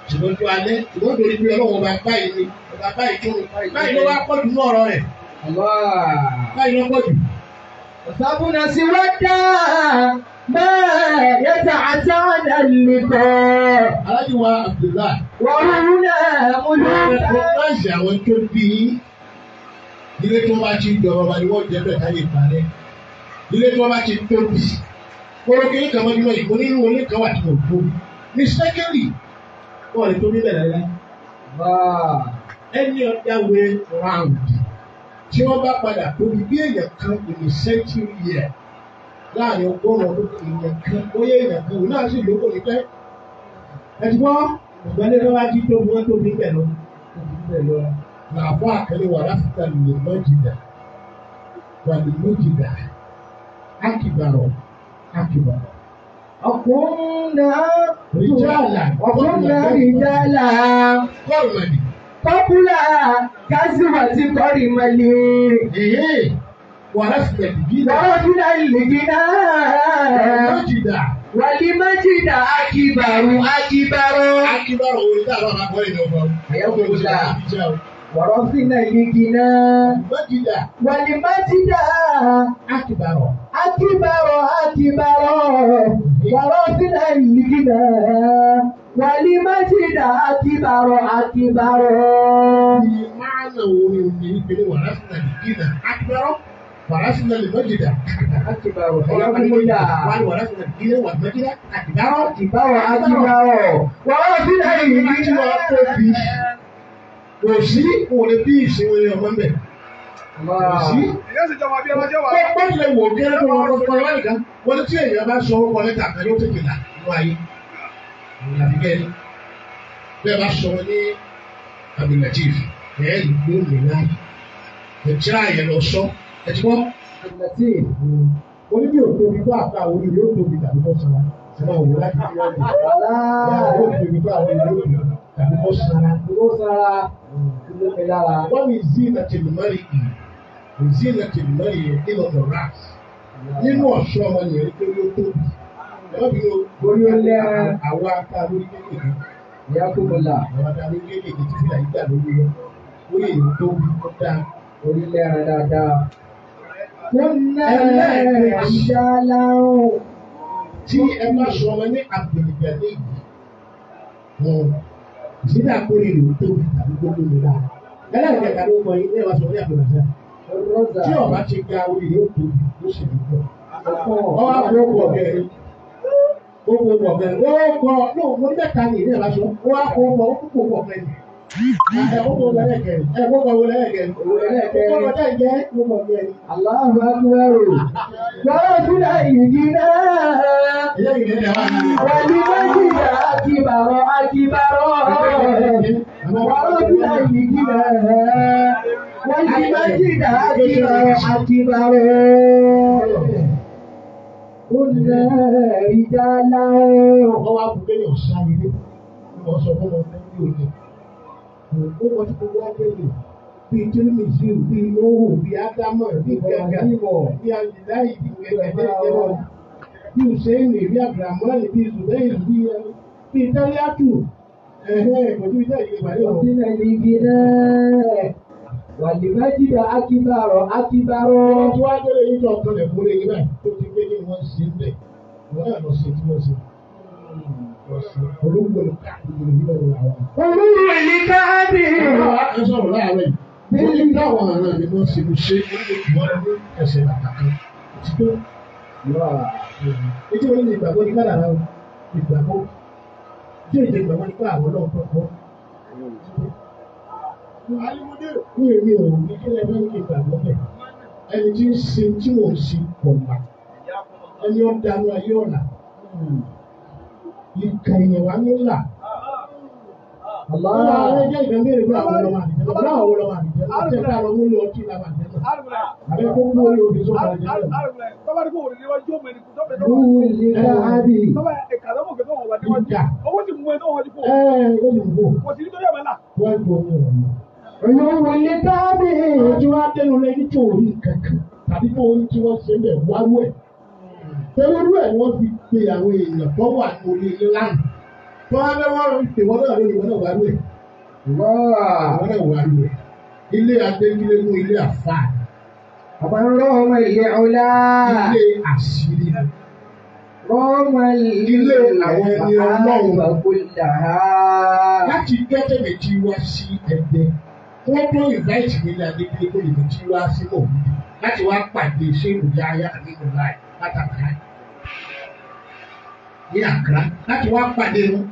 Ṣùgbọ́n tó alẹ́, ṣùgbọ́n torí pé ọlọ́wọ́ bá báyìí ni, ọba báyìí tó báyìí ló wá pọ̀ jù ní ọ̀rọ̀ rẹ̀. Báyìí ló pọ̀ jù. وصابون سودا ما يتعتعن اللقاء. Aláàjì wa Abdullahi. وهنا ملوكا. Láìsí àwọn tó bí ilé tó bá ti dọ̀rọ̀ bá ní wọ́n jẹ́ bẹ́ẹ̀ káyé parẹ́. Ilé tó bá ti tóbi. Kóró kí ní kàn mọ́ nínú ìbò nínú oní kan wà tí mo tó. Mistakenly, wọ́n lè tó níbẹ̀ láyé. Any other way round. Tí wọ́n bá padà tóbi bí èèyàn kan in a century year. Láàrin ọgọ́rùn-ún ọdún èèyàn kan, ó yẹ èèyàn kan, òun náà sì lóko ní pẹ́. Ẹ̀dùnmọ́, ìgbàlẹ́ ló wá jí tóbi wọ́n tóbi bẹ̀ lọ. Làbọ̀ àkẹlẹ̀ wà láfíà lè lọ́jìdà. Wà lè lọ́jìdà. Akìbàrọ̀. أكنا Rìjálà. رجالا Kọ́ọ̀mọ̀dì. قبل كسوة قرملي Wà láfíà lè ورجلا لجنا lọ́jìdà. ولمجد أكبر Akìbàrọ̀ òun ní àwọn akọ̀rẹ́ ìjọba. ورثنا لجنا Lọ́jìdà. ولمجد Akìbàrọ̀. ورثنا لجنا ولمجد أكبر Ìmáàna wo ni òní ìpínlẹ̀ wà láfíà lè gínà? Akìbàrọ̀. Wà láfíà lè lọ́jìdà. أكبر Wà láfíà lè gínà wà lọ́jìdà. Akìbàrọ̀. ورثنا لجنا Kò sí òun lè bí ìsinmi ọmọ ń bẹ̀. Kò sí. Wọ́n lè wò kí ẹni tó wọn kọ́ lọ́wọ́ nìkan. Wọ́n tí èèyàn bá sọ orúkọ lẹ́tà kan yóò tètè là nínú ayé. Àbí kẹ́ni. Bẹ́ẹ̀ bá sọ ní Abdulatif, ẹ̀ẹ́ ló lè láyé. Ẹ̀jẹ̀ àyẹ̀ lọ sọ. Ẹ ti wọ́n. Oníbi òtóbi tó àpá àwọn olùdó tóbi tàbí kọ́ sara. Ṣé máa wò láti fi wọ́n lè? Yàrá òtóbi tó àwọn olùdó tóbi tàbí kọ́ sara. Wọ́n mi zinati al-mar'i zinati al-mar'i nínú ras. Nínú ọ̀ṣọ́ ọmọ nìyẹn pé ó tóbi. Wọ́n bí orí ọlẹ́ àwọn ata lórí kékeré. Ìyá kò mọ̀ là. Àwọn ata lórí kékeré tí fìlà yìí gbà lórí rẹ̀. Ó lè tóbi ó dáa. Orílẹ̀ ara dáadáa. Ẹlẹ́ẹ̀kejì tí ẹ bá sọ ọmọ ní àgbègbè ní ìlú ìṣẹ̀lẹ̀ àkórè rẹ̀ tóbi tàbí gbogbo mi náà. Ẹlẹ́ẹ̀kẹta ló mọ ilé wa sọ ní àgbègbè tí ọba ti ga orí yóò tóbi ló sì ní pọ̀. Ọwọ́ àpòkò ọ̀gẹ̀rẹ̀ gbogbo ọ̀gẹ̀rẹ̀ wọ́n kọ́ lóun mo ní mẹ́ta ní ilé wa sọ wọ́n á kó ọmọ ó kó ọ̀gẹ̀rẹ̀. Gbogbo lẹ́lẹ́kẹ̀rẹ̀ gbogbo lẹ́lẹ́kẹ̀rẹ̀ Allahu Akbar. Wọ́n tún ìdí náà. Wọ́n ní méjìlá akíbarọ́ akíbarọ́. Wọ́n tún ìdí náà. Wọ́n ní méjìlá akíbarọ́ akíbarọ́. Ó lẹ ìjà láwọn. Wọ́n wá bùkẹ́ yàn sáré. Wọ́n sọ fún wọn ní òní. Ó wọ́n ti gbogbo ẹgbẹ́ yìí. Bíi Tírímìsì, bíi Nóhù, bíi Ádámọ̀, bíi Gàgà, bíi Àjìláyì, bíi Gẹ̀gẹ̀dẹ̀, bíi Hùsẹ́ìnì, bíi Abdulrahman, bíi Zùbẹ́yìn, bíi Táyátù. Kò tí ìjà yìí pàdé ọ̀hún. Sílẹ̀ níbi náà. Wàlímájìdá akíbarọ̀ akíbarọ̀. Wọ́n ti wá gbélé yìí tó ọ̀kan lẹ̀ múlẹ̀ yìí báyìí tó ti gbé ní wọ́n ṣe ń bẹ̀. Wọ́n náà lọ sí tí wọ́n ṣe. Olúwo ní káàkiri ìlú ẹ̀rọ àwọn. Olúwo ní káàkiri. Ẹ sọ̀rọ̀ láàárọ̀ yìí. Wọ́n ní táwọn àrùn àmì náà ṣe mo ṣe wọ́n ní ẹsẹ̀ bàtà kan. Ti tó. Ètò ìwé ní ìgbàgbọ́ ní kádàrá o. Ìgbàgbọ́. Tí èdè ìgbàgbọ́ ní pé àwọn náà kọ́kọ́. Ní èmi ò ní kí lẹ́fẹ́ ní ìgbàgbọ́ bẹ̀. Ẹni tí ń ṣe tí mò ń ṣe ọ̀la. Ẹni ó dánú ayé ọ̀la. Ìkà ìyẹn wá ní ńlá. Àwọn ẹgbẹ́ ìgbà mẹ́rin bá àwọn ọlọ́mọ àdìjẹ́. Bá àwọn ọlọ́mọ àdìjẹ́. Ṣé ká lọ mú lọ ọtí lábà jẹ́ náà? Àbẹ́ kó mú orí òbí sọ́kà jẹ́ náà. Tọ́ba ní kò wò ní wájú ọmọ ẹni kò tọ́ba ní Olúwo ní káàkiri. tọ́ba ìkàdọ́mọ̀ kẹ́kọ̀ọ́ wọn wà níwájú. Owó ti mú ẹ tó wọn ti kó. Ó lè wò. Kò sí nítorí ẹ̀mẹ́ náà. Wọ́n gbọ́ ní ọ̀rọ̀. Olúwo ní káàkiri. Tí wọ́n á dẹnu lẹ́yìn tó orí kankan tàbí tó orí tí wọ́n ṣe ń bẹ̀ wáwú ẹ̀. Tẹ́wọ́rú ẹ̀ wọ́n fi pe àwọn èèyàn tó wà ní orí ilé lánàá. Tó wá bẹ́ wọ́n pè wọ́n náà lórí wọn náà wáwú ẹ̀. Wọ́n náà wáwú ẹ̀. Ilé adékílé mú ilé àfáà. Àbárọ̀ ọmọ ìyá ọlá. Ilé àṣírí. Ọmọ Ilé àwọn ẹni Ọlọ́run. Bàbúlà. Láti gbẹ́tẹ̀ méjì wá sí ẹgbẹ́. Wọ́n tó invite mi ní adékílé kó lè méjì wá sí mọ̀wúdí. Láti wá pàdé ṣé ìròyìn ayá nínú láì látàkàrà. Ní Àkàrà láti wá pàdé wọn.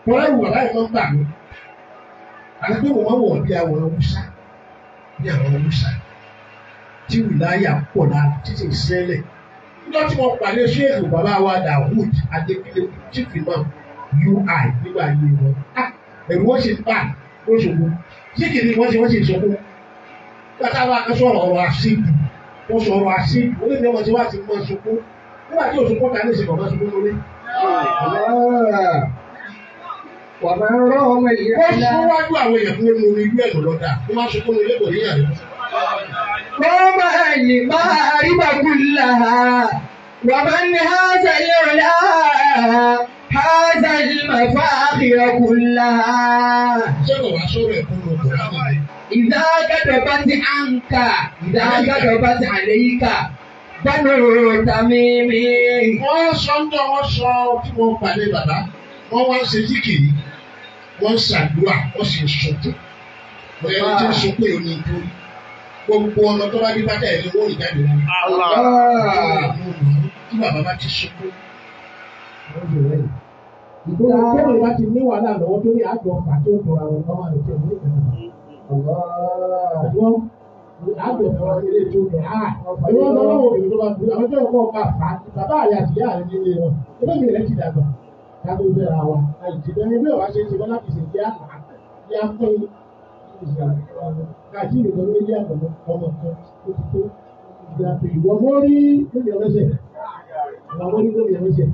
Tọ́lá ìwà báyìí máa ń bà mí. Àti pé wọ́n wọ̀ bí àwòrán Musa. Bí àwòrán Musa. Tí wìláyà pọ̀ lára títí ìṣẹ̀lẹ̀. Nígbà tí wọ́n pàdé ṣéèkù bàbá wa Dawud Adékílé chief imam UI nígbà yìí wọn. Ẹ̀rù wọ́n ṣe bá lóṣogbo. Síkìrì wọ́n ṣe ìṣòkò. Bàtà wa kan sọ̀rọ̀ ọ̀rọ̀ àṣìkò. Wọ́n sọ̀rọ̀ àṣìkò. Ó lè ní ọmọ tí wọ́n ti mọ ìṣòkò. Nígbà tí òṣòkò ta ní ìṣèkò ọ̀gá ṣòkò lórí. Wà máa ń rọ́ ọmọ ìyá Wọ́n ọlá. sún wájú àwọn èèyàn fún omi ìlú ẹ̀rọ lọ́dà. Wọ́n máa ṣòkò lórí ẹ̀kọ́ níyà rẹ̀. Rọ́mọ ẹ̀yìn máa rí bàkúlà. Wà máa ń ní hásà lọ́la. Hásà المفاخر كلها. إذا كتبت عنك إذا كتبت عليك بنو تميم. Wọ́n sọ ń dọ̀ wọ́n sọ tí wọ́n pàdé bàbá. Wọ́n wá ń ṣe zikiri. Wọ́n ń ṣàdúrà. Wọ́n sì ń sunkún. Ẹni tí ń sunkún yóò ní ìdúró. Gbogbo ọ̀nà tó bá dé bàtà ẹ̀ ni wọ́n rí jáde wọn. Tí bàbá bá ti sunkún. Ìgbóhùn kẹ́rin bá ti ní wàhálà lọ́wọ́ tó ní àjọ pàtó ìjọba àwọn ọmọ rẹ̀ tí ò ní ìgbà náà. Àjọ ìjọba ilé tó bẹ̀ á. Ìwọ́n sọ lọ́wọ́ obìnrin tó bá gbé àwọn tó kọ́ ọ̀gá fà á. Bàbá àyà àti ìyá rẹ̀ nílé wọn. Ẹgbẹ́ mi rẹ̀ ti dàgbà. Káàdó bẹ̀rẹ̀ àwa. Àìjìdá ni bí ọ̀wá ṣe ń ṣe bọ́ láti ṣe kí á kà á. Kí á pín káàdì ìrìnà méjì àgbọ̀n ọmọ kan ó ti tó. Ìgbà pé ìwọ mọ́rí lórí ẹ̀rẹ́sẹ̀. Ìwọ mọ́rí lórí ẹ̀rẹ́sẹ̀.